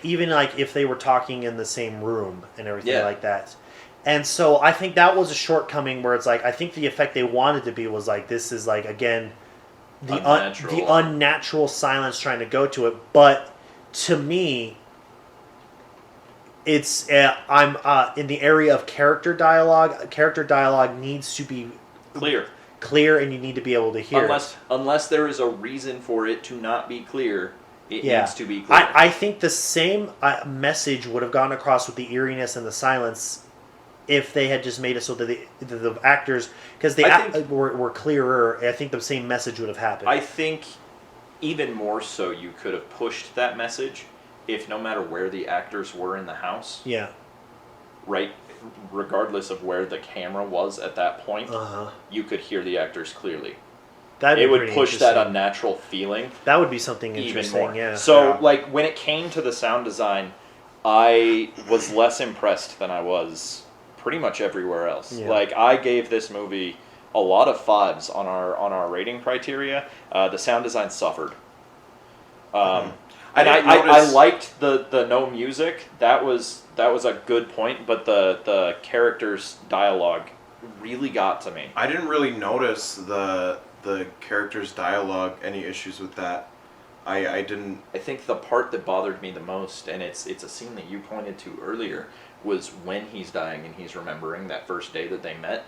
Even like if they were talking in the same room and everything Yeah. like that. And so I think that was a shortcoming where it's like, I think the effect they wanted to be was like, this is like, again, the unnatural silence trying to go to it. But to me, it's I'm in the area of character dialogue. Character dialogue needs to be clear, and you need to be able to hear. Unless there is a reason for it to not be clear, it needs to be clear. I think the same message would have gone across with the eeriness and the silence if they had just made it so that the actors, because were clearer. I think the same message would have happened. I think even more so, you could have pushed that message if no matter where the actors were in the house. Yeah. Right? Regardless of where the camera was at that point, you could hear the actors clearly. It would push that unnatural feeling. That would be something interesting, even more. yeah. So, like, when it came to the sound design, I was less impressed than I was pretty much everywhere else. Yeah. Like, I gave this movie a lot of 5s on our rating criteria. The sound design suffered. And I liked the no music. That was a good point, but the characters' dialogue really got to me. I didn't really notice the characters' dialogue, any issues with that. I didn't. I think the part that bothered me the most, and it's a scene that you pointed to earlier, was when he's dying and he's remembering that first day that they met.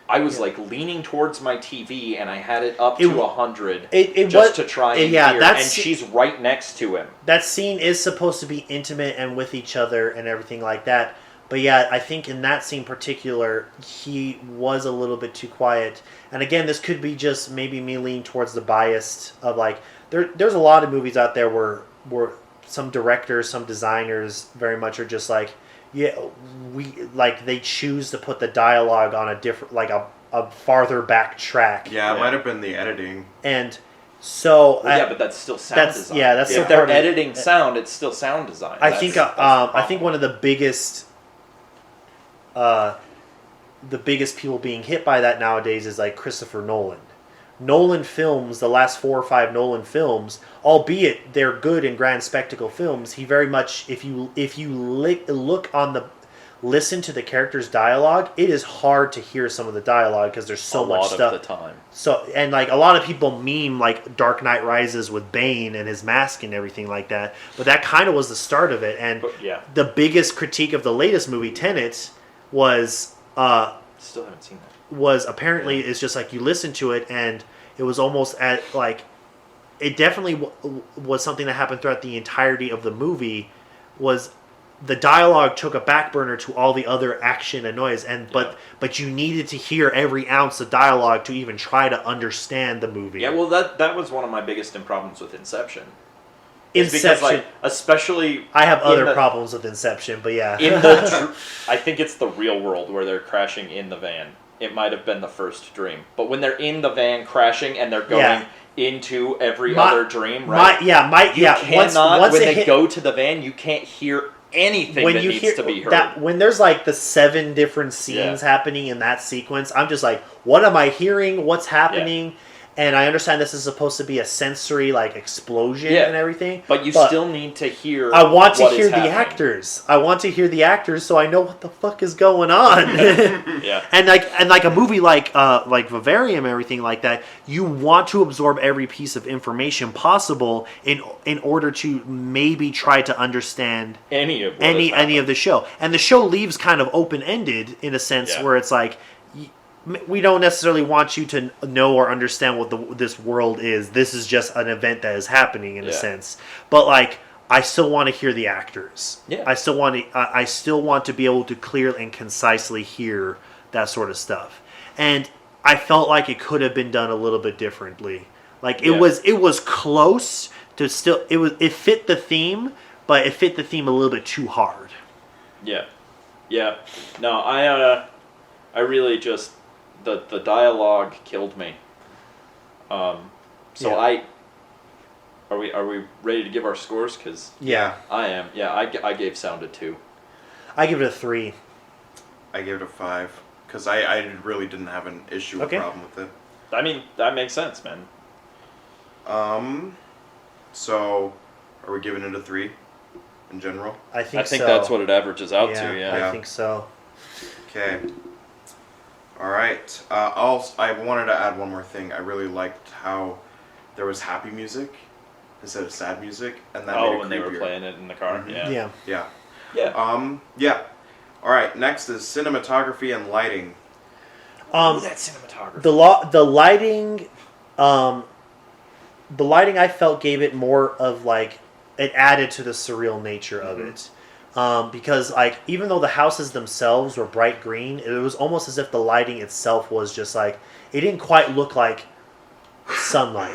I was like leaning towards my TV and I had it up to 100 to try and hear, and she's right next to him. That scene is supposed to be intimate and with each other and everything like that. But yeah, I think in that scene in particular, he was a little bit too quiet. And again, this could be just maybe me leaning towards the bias of like, there's a lot of movies out there where some directors, some designers very much are just like, yeah, they choose to put the dialogue on a different, like a farther back track. Yeah, it might have been the editing. And so, but that's still sound design. Yeah, that's if they're editing sound, it's still sound design. I think one of the biggest people being hit by that nowadays is like Christopher Nolan. Nolan films, the last 4 or 5 Nolan films, albeit they're good and grand spectacle films, he very much, if you listen to the characters' dialogue, it is hard to hear some of the dialogue because there's so much stuff. A lot of the time. So, and like a lot of people meme like Dark Knight Rises with Bane and his mask and everything like that, but that kind of was the start of it. And the biggest critique of the latest movie, Tenet, was still haven't seen that. Was apparently it's just like you listen to it and it was almost at like it definitely was something that happened throughout the entirety of the movie was the dialogue took a back burner to all the other action and noise and but you needed to hear every ounce of dialogue to even try to understand the movie. Yeah, well that was one of my biggest problems with Inception. Inception, because, like, especially I have other problems with Inception, but yeah. I think it's the real world where they're crashing in the van. It might have been the first dream, but when they're in the van crashing and they're going into every other dream, right? Cannot, when they go to the van, you can't hear anything that needs to be heard. When there's like the 7 different scenes happening in that sequence, I'm just like, what am I hearing? What's happening? Yeah. And I understand this is supposed to be a sensory like explosion and everything, but still need to hear. I want to hear the actors. I want to hear the actors so I know what the fuck is going on. And like a movie like Vivarium and everything like that, you want to absorb every piece of information possible in order to maybe try to understand any of the show. And the show leaves kind of open ended in a sense where it's like, we don't necessarily want you to know or understand what this world is. This is just an event that is happening in a sense. But like, I still want to hear the actors. Yeah. I still want to be able to clearly and concisely hear that sort of stuff. And I felt like it could have been done a little bit differently. Like it was close to still it fit the theme, but it fit the theme a little bit too hard. Yeah. Yeah. No, I really just the dialogue killed me. So Yeah. are we ready to give our scores? Cause Yeah. I am. Yeah, I gave Sound a 2. I give it a 3. I gave it a 5 because I really didn't have an issue or Okay. problem with it. I mean, that makes sense, man. So are we giving it a 3 in general? I think so. that's what it averages out yeah, to. Yeah. I think so. Okay. All right. I wanted to add one more thing. I really liked how there was happy music instead of sad music, and that made it when they were creepier. playing it in the car. Mhm. Yeah. Yeah. Yeah. Yeah. Yeah. All right. Next is cinematography and lighting. That cinematography. The lighting, the lighting I felt gave it more of like it added to the surreal nature of it, because like even though the houses themselves were bright green, it was almost as if the lighting itself was just like it didn't quite look like sunlight.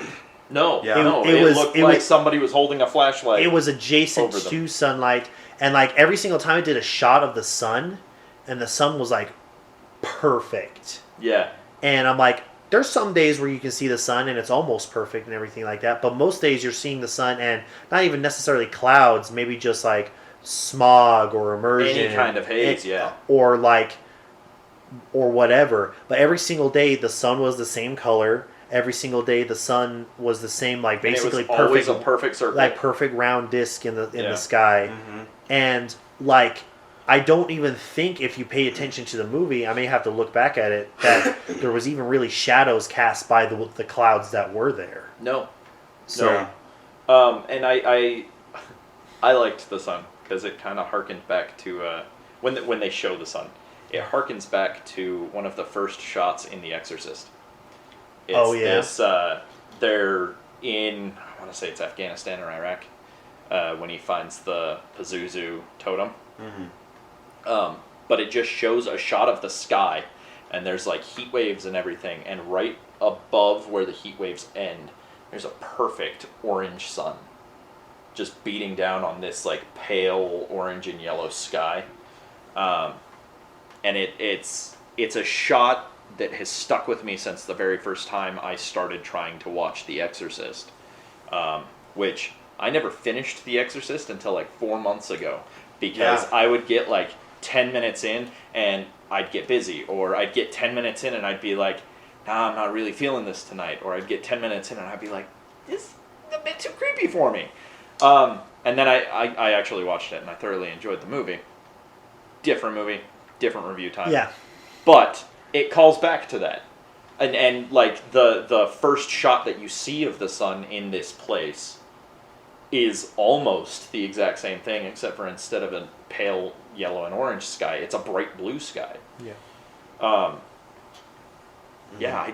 No, Yeah. no, It it was- looked it like was- somebody was holding a flashlight. It was adjacent over them. to sunlight, and like every single time it did a shot of the sun, and the sun was like perfect. Yeah. And I'm like, there's some days where you can see the sun and it's almost perfect and everything like that. But most days you're seeing the sun and not even necessarily clouds, maybe just like smog or immersion. Any kind of haze, yeah. Or like, or whatever. But every single day the sun was the same color. Every single day the sun was the same, like And basically it was always perfect, a perfect circle. like perfect round disc in the Yeah. sky. Mm-hmm. And like I don't even think if you pay attention to the movie, I may have to look back at it, that there was even really shadows cast by the clouds that were there. No. So No. And I liked the sun because it kind of harkened back to when they show the sun. It harkens back to one of the first shots in The Exorcist. It's Oh, yeah. This, they're in, I want to say it's Afghanistan or Iraq, when he finds the Pazuzu totem. Mm-hmm. But it just shows a shot of the sky, and there's like heat waves and everything, and right above where the heat waves end, there's a perfect orange sun, just beating down on this like pale orange and yellow sky, and it's a shot that has stuck with me since the very first time I started trying to watch The Exorcist, which I never finished The Exorcist until like 4 months ago, because Yeah. I would get like 10 minutes in and I'd get busy, or I'd get 10 minutes in and I'd be like, nah, I'm not really feeling this tonight, or I'd get 10 minutes in and I'd be like, this is a bit too creepy for me. And then I actually watched it and I thoroughly enjoyed the movie. Different movie, different review time. yeah, But it calls back to that. And like the first shot that you see of the sun in this place is almost the exact same thing, except for instead of a pale yellow and orange sky, it's a bright blue sky. yeah, Yeah, I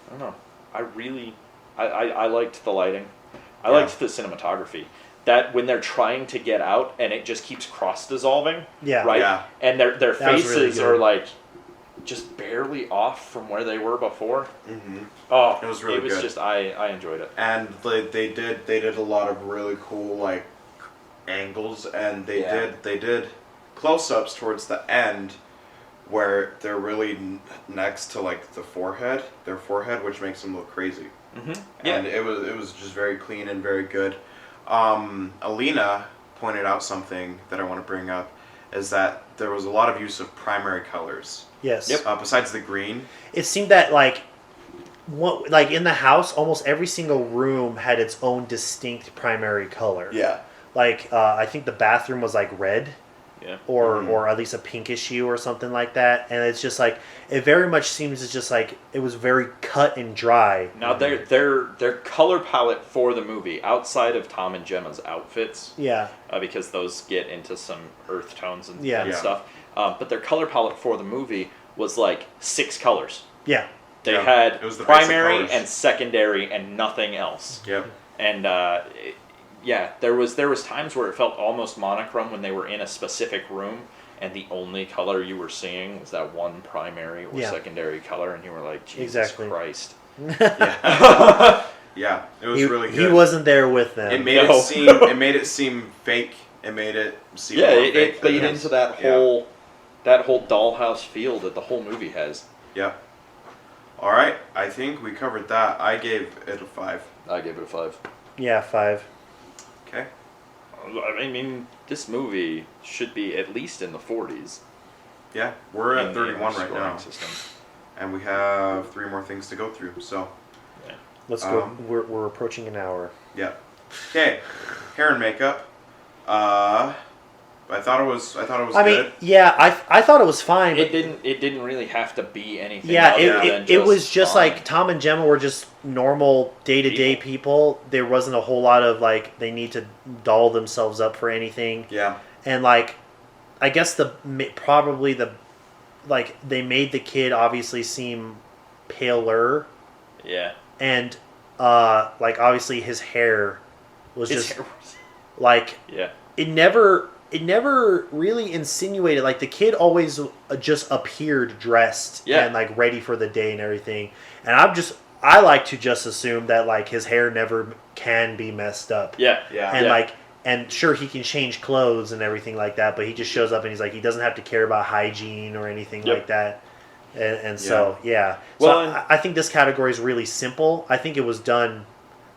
don't know. I liked the lighting. I liked the cinematography. That when they're trying to get out and it just keeps cross dissolving, yeah. right? Yeah. And their That was really faces good. are like just barely off from where they were before. Mm-hmm. Oh, It was really It was good. just I enjoyed it. And they did a lot of really cool like angles, and they Yeah. did close-ups towards the end where they're really next to like their forehead, which makes them look crazy. Mm-hmm. Yeah. And it was just very clean and very good. Alina pointed out something that I want to bring up, is that there was a lot of use of primary colors. Yes. Yep. Besides the green. It seemed that like in the house, almost every single room had its own distinct primary color. Yeah. Like I think the bathroom was like red. Yeah. Or at least a pinkish hue or something like that, and it's just like it very much seems it's just like it was very cut and dry. Now their color palette for the movie, outside of Tom and Gemma's outfits, Yeah, because those get into some earth tones and, Yeah. and Yeah. stuff. But their color palette for the movie was like 6 colors. yeah, They Yeah, had it was the basic primary colors. and secondary and nothing else. Yep. And yeah, there was times where it felt almost monochrome when they were in a specific room, and the only color you were seeing was that one primary or Yeah. secondary color, and you were like, Jesus Exactly. Christ. Yeah. Yeah, it was really good. He wasn't there with them. It made it seem fake. It made it seem more fake. It played into that whole dollhouse feel that the whole movie has. Yeah. All right, I think we covered that. I gave it a 5. I gave it a 5. Yeah, 5. Okay. I mean, this movie should be at least in the 40s. Yeah, we're at 31 right now. System. And we have 3 more things to go through. So, yeah. Let's go. We're approaching an hour. Yeah. Okay. Hair and makeup. I thought it was good. I mean, yeah, I thought it was fine. It didn't really have to be anything. Yeah, other it was just fine. like Tom and Gemma were just normal day-to-day people. There wasn't a whole lot of like they need to doll themselves up for anything. Yeah. And like, I guess they made the kid obviously seem paler. Yeah. And like obviously his hair was like yeah. It never really insinuated, like the kid always just appeared dressed and like ready for the day and everything. And I like to just assume that like his hair never can be messed up. Yeah. And like, and sure he can change clothes and everything like that, but he just shows up and he's like, he doesn't have to care about hygiene or anything like that. And so, yeah. Well, so I think this category is really simple. I think it was done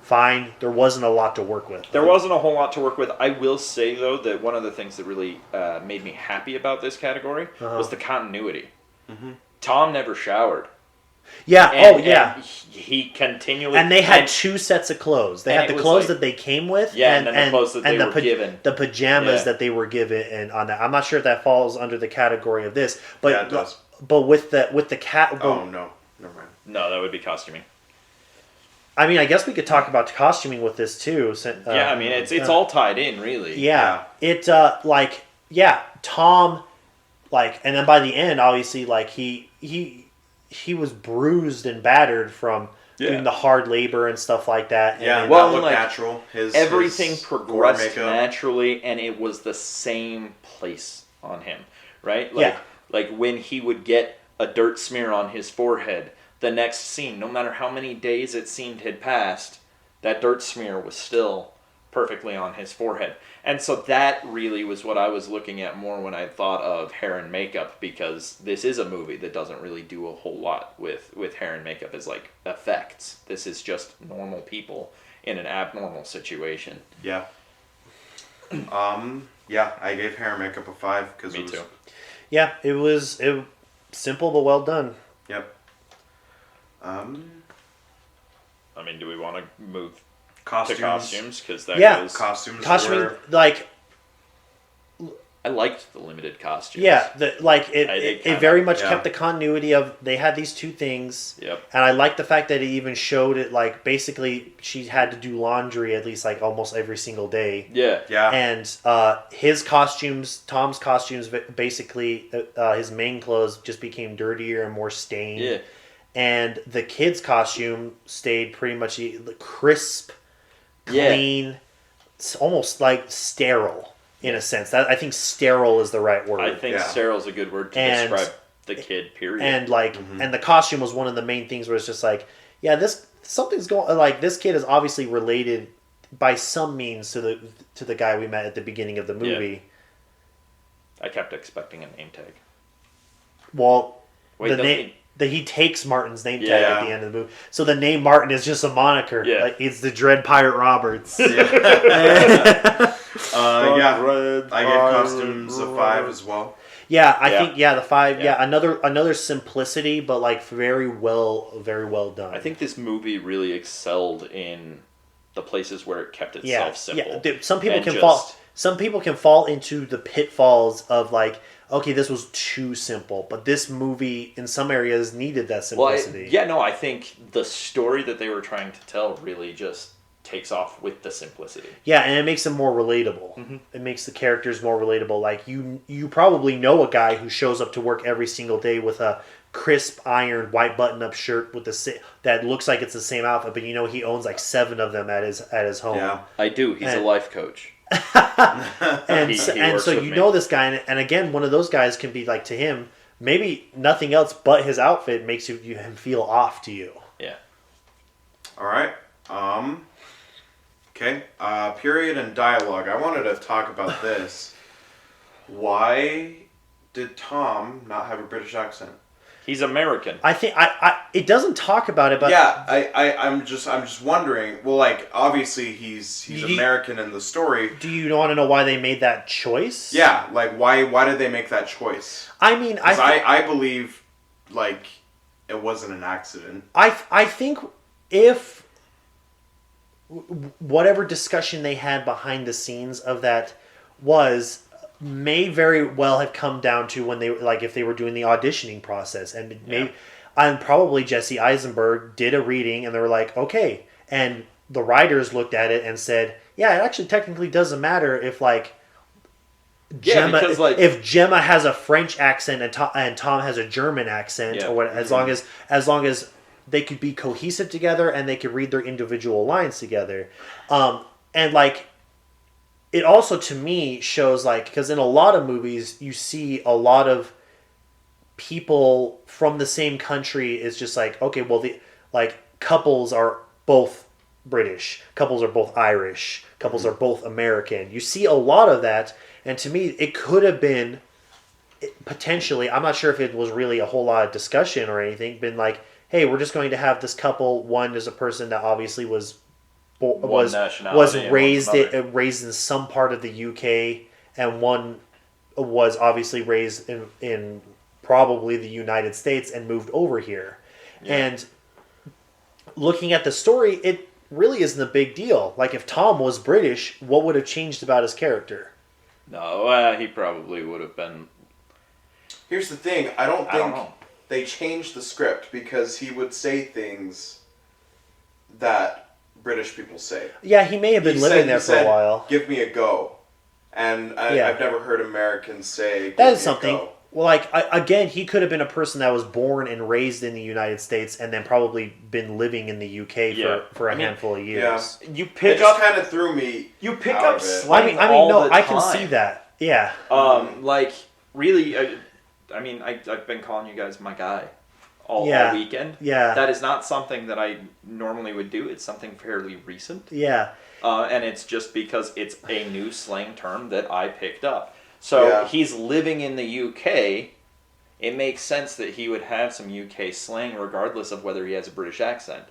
fine. There wasn't a lot to work with. There wasn't a whole lot to work with. I will say, though, that one of the things that really made me happy about this category was the continuity. Mm-hmm. Tom never showered. Yeah. And he continually... And they had 2 sets of clothes. They had the clothes that they came with. Yeah, and then the clothes that they were given. The pajamas that they were given and on that. I'm not sure if that falls under the category of this. But, yeah, it does. But with the cat... Oh, no. Never mind. No, that would be costuming. I mean, I guess we could talk about costuming with this too. I mean, it's all tied in, really. Yeah. Tom, like, and then by the end, obviously, like he was bruised and battered from doing the hard labor and stuff like that. Yeah, and that looked natural. Everything progressed naturally, and it was the same place on him, right? Like when he would get a dirt smear on his forehead. The next scene, no matter how many days it seemed had passed, that dirt smear was still perfectly on his forehead. And so that really was what I was looking at more when I thought of hair and makeup, because this is a movie that doesn't really do a whole lot with hair and makeup as like effects. This is just normal people in an abnormal situation. Yeah. I gave hair and makeup a 5 because Me too. Yeah, it was simple but well done. Yep. I mean, do we want to move costumes? To costumes? Because that goes... Costuming, like... I liked the limited costumes. Yeah, it very much kept the continuity of, they had these 2 things. Yep. And I like the fact that it even showed it, like, basically, she had to do laundry at least, like, almost every single day. Yeah. And his costumes, Tom's costumes, basically, his main clothes just became dirtier and more stained. Yeah. And the kid's costume stayed pretty much crisp, clean, it's almost like sterile in a sense. I think sterile is the right word. I think sterile is a good word to describe the kid, period. And like, and the costume was one of the main things where it's just like, something's going. Like this kid is obviously related by some means to the guy we met at the beginning of the movie. Yeah. I kept expecting a name tag. Well, Wait, he takes Martin's name tag at the end of the movie. So the name Martin is just a moniker. Yeah. Like, it's the Dread Pirate Roberts. I gave costumes a 5 as well. Yeah, I think the 5. Yeah, another simplicity, but like very well done. I think this movie really excelled in the places where it kept itself simple. Yeah, some people can fall into the pitfalls of like, okay, this was too simple, but this movie in some areas needed that simplicity. I think the story that they were trying to tell really just takes off with the simplicity. Yeah, and it makes them more relatable. Mm-hmm. It makes the characters more relatable. Like you probably know a guy who shows up to work every single day with a crisp ironed white button-up shirt with that looks like it's the same outfit, but he owns like 7 of them at his home. Yeah, I do. He's a life coach. and so you know this guy, and again, one of those guys can be like, to him, maybe nothing else but his outfit makes him feel off to you. Yeah. All right. Okay. Period and dialogue. I wanted to talk about this. Why did Tom not have a British accent? He's American. I think it doesn't talk about it, but yeah, I'm just wondering. Well, like obviously he's American in the story. Do you want to know why they made that choice? Yeah, like why did they make that choice? I mean, I believe like it wasn't an accident. I think if whatever discussion they had behind the scenes of that may very well have come down to when they if they were doing the auditioning process, and and probably Jesse Eisenberg did a reading and they were like, okay, and the writers looked at it and said, yeah, it actually technically doesn't matter if Gemma, if Gemma has a French accent and Tom has a German accent, or what, as long as they could be cohesive together and they could read their individual lines together, and it also, to me, shows, because in a lot of movies, you see a lot of people from the same country is just okay, well, couples are both British, couples are both Irish, couples are both American. You see a lot of that, and to me, it could have been, potentially, I'm not sure if it was really a whole lot of discussion or anything, been hey, we're just going to have this couple, one is a person that obviously was raised in some part of the UK, and one was obviously raised in probably the United States and moved over here. Yeah. And looking at the story, it really isn't a big deal. If Tom was British, what would have changed about his character? No, he probably would have been. Here's the thing, I don't think they changed the script because he would say things that British people say. Yeah, he may have been living there for a while. Give me a go. And I've never heard Americans say, that is something. Well, again, he could have been a person that was born and raised in the United States and then probably been living in the UK for a handful of years. Yeah. It just kind of threw me. You pick up slang all the time. I can see that. Yeah. Really, I've been calling you guys my guy all weekend. Yeah. That is not something that I normally would do. It's something fairly recent. Yeah. And it's just because it's a new slang term that I picked up. So he's living in the UK. It makes sense that he would have some UK slang regardless of whether he has a British accent.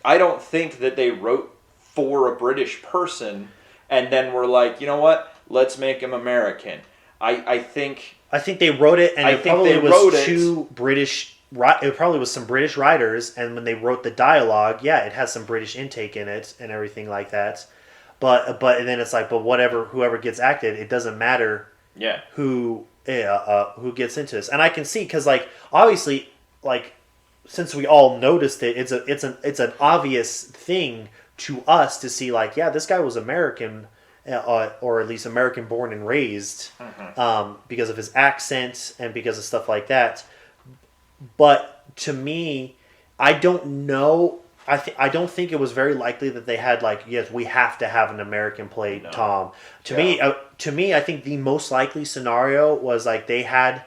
I don't think that they wrote for a British person and then were like, you know what? Let's make him American. I think they wrote it, and it probably was two British. It probably was some British writers, and when they wrote the dialogue, it has some British intake in it and everything like that. But then it's but whoever gets acted, it doesn't matter. Yeah. Who gets into this, and I can see because obviously since we all noticed it, it's an obvious thing to us to see this guy was American. Or at least American born and raised, because of his accent and because of stuff like that. But to me, I don't know. I don't think it was very likely that they had yes, we have to have an American play Tom. To me, I think the most likely scenario was they had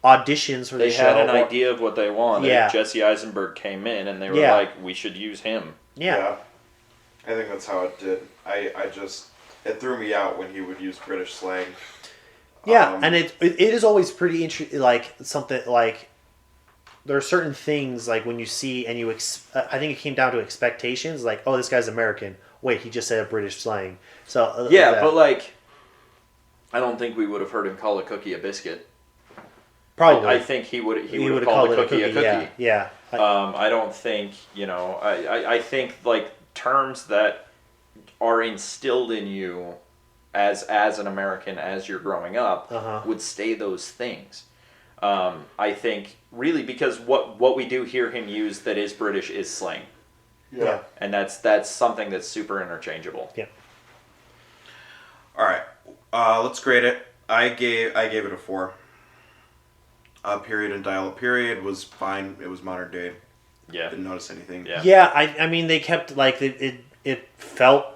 auditions for the show. They had an idea of what they wanted. Yeah. Jesse Eisenberg came in and they were we should use him. Yeah. I think that's how it did. It threw me out when he would use British slang. Yeah, and it is always pretty interesting. Something there are certain things when you see and you. I think it came down to expectations. Oh, this guy's American. Wait, he just said a British slang. So but I don't think we would have heard him call a cookie a biscuit. Probably, I think he would have called a cookie a cookie. Yeah. I don't think I think terms that are instilled in you as an American as you're growing up would stay those things. I think really because what we do hear him use that is British is slang. Yeah. And that's something that's super interchangeable. Yeah. All right. Let's grade it. I gave it a 4. Period and dialogue period was fine. It was modern day. Yeah. Didn't notice anything. Yeah. Yeah, I mean they kept it felt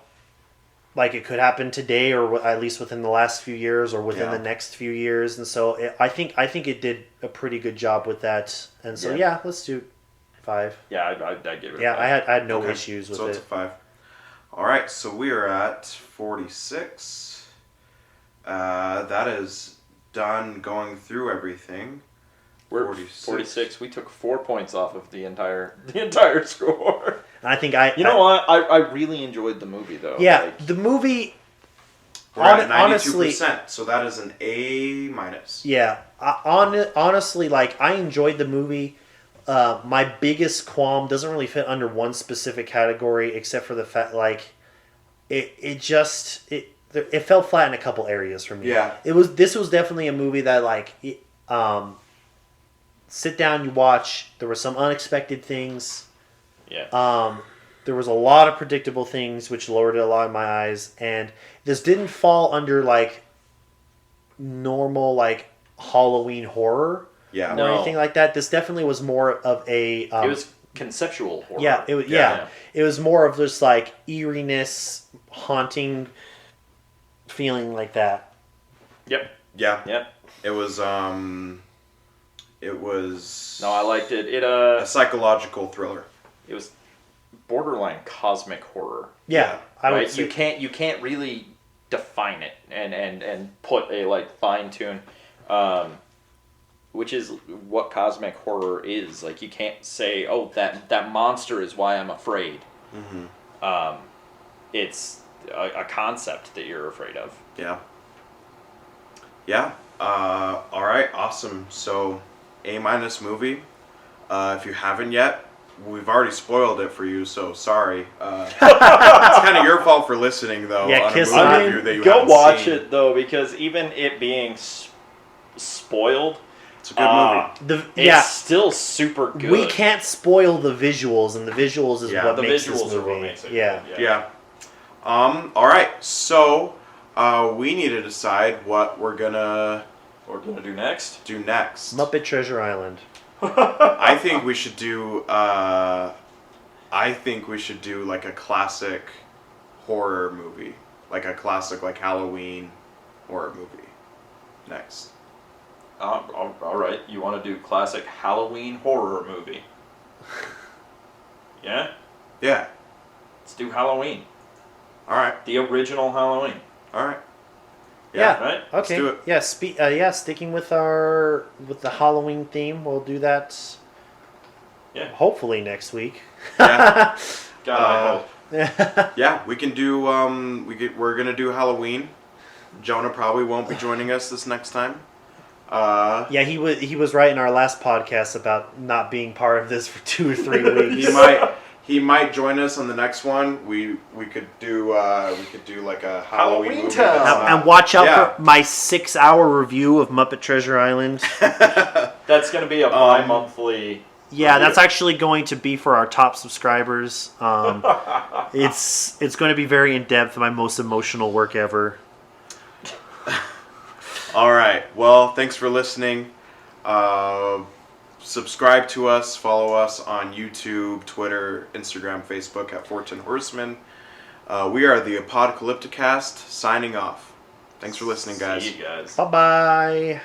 like it could happen today, or at least within the last few years, or within the next few years, and so I think it did a pretty good job with that. And so let's do 5. Yeah, I'd give it. Yeah, a 5. I had no Okay, issues with so it's it. a 5. All right, so we are at 46. That is done going through everything. We're 46. We took 4 points off of the entire score. And I think You know what? I really enjoyed the movie though. Yeah, Like, the movie. We're at 92%, honestly, so that is an A minus. yeah. Honestly, like I enjoyed the movie. My biggest qualm doesn't really fit under one specific category, except for the fact like it fell flat in a couple areas for me. Yeah. This was definitely a movie that like sit down, you watch. There were some unexpected things. yeah. There was a lot of predictable things, which lowered it a lot in my eyes. And this didn't fall under like normal like Halloween horror Yeah. or No. anything like that. This definitely was more of a. It was conceptual horror. Yeah, it was. Yeah, it was more of this like eeriness, haunting feeling like that. Yep. Yeah. Yep. It was. It was. No, I liked it. a psychological thriller. It was borderline cosmic horror. Yeah, I would Right? say. You can't really define it and put a like fine tune, which is what cosmic horror is. Like you can't say, oh, that monster is why I'm afraid. Mm-hmm. It's a concept that you're afraid of. Yeah. Yeah. All right. Awesome. So, A minus movie. If you haven't yet, we've already spoiled it for you. So sorry. It's kind of your fault for listening, though. Yeah, on a kiss movie my- review that you Go haven't watch seen. it though, because even it being spoiled, It's a good movie. it's still super good. We can't spoil the visuals, and the visuals is Yeah. what The makes visuals this are movie. what makes it Yeah. good, Yeah. All right. So, we need to decide what we're gonna do next. do next. Muppet Treasure Island. I think we should do. I think we should do like a classic horror movie, like a classic like Halloween horror movie. Next. All right, you want to do classic Halloween horror movie? Yeah, Yeah. let's do Halloween. All right. The original Halloween. All right. Yeah. Right? Let's Okay. do it. Yeah. Sticking with the Halloween theme, we'll do that. Yeah. Hopefully next week. Yeah. God, I hope. Yeah. We can do. We're gonna do Halloween. Jonah probably won't be joining us this next time. Yeah, he was right in our last podcast about not being part of this for 2 or 3 weeks. He might join us on the next one. We could do like a Halloween Halloween movie Town. that's not- And watch out Yeah. for my 6-hour review of Muppet Treasure Island. That's gonna be a bi-monthly. Yeah, review. that's actually going to be for our top subscribers. It's going to be very in depth, my most emotional work ever. All right. Well, thanks for listening. Subscribe to us. Follow us on YouTube, Twitter, Instagram, Facebook at Fortune Horsemen. We are the Apocalypticast signing off. Thanks for listening, guys. See you guys. Bye bye.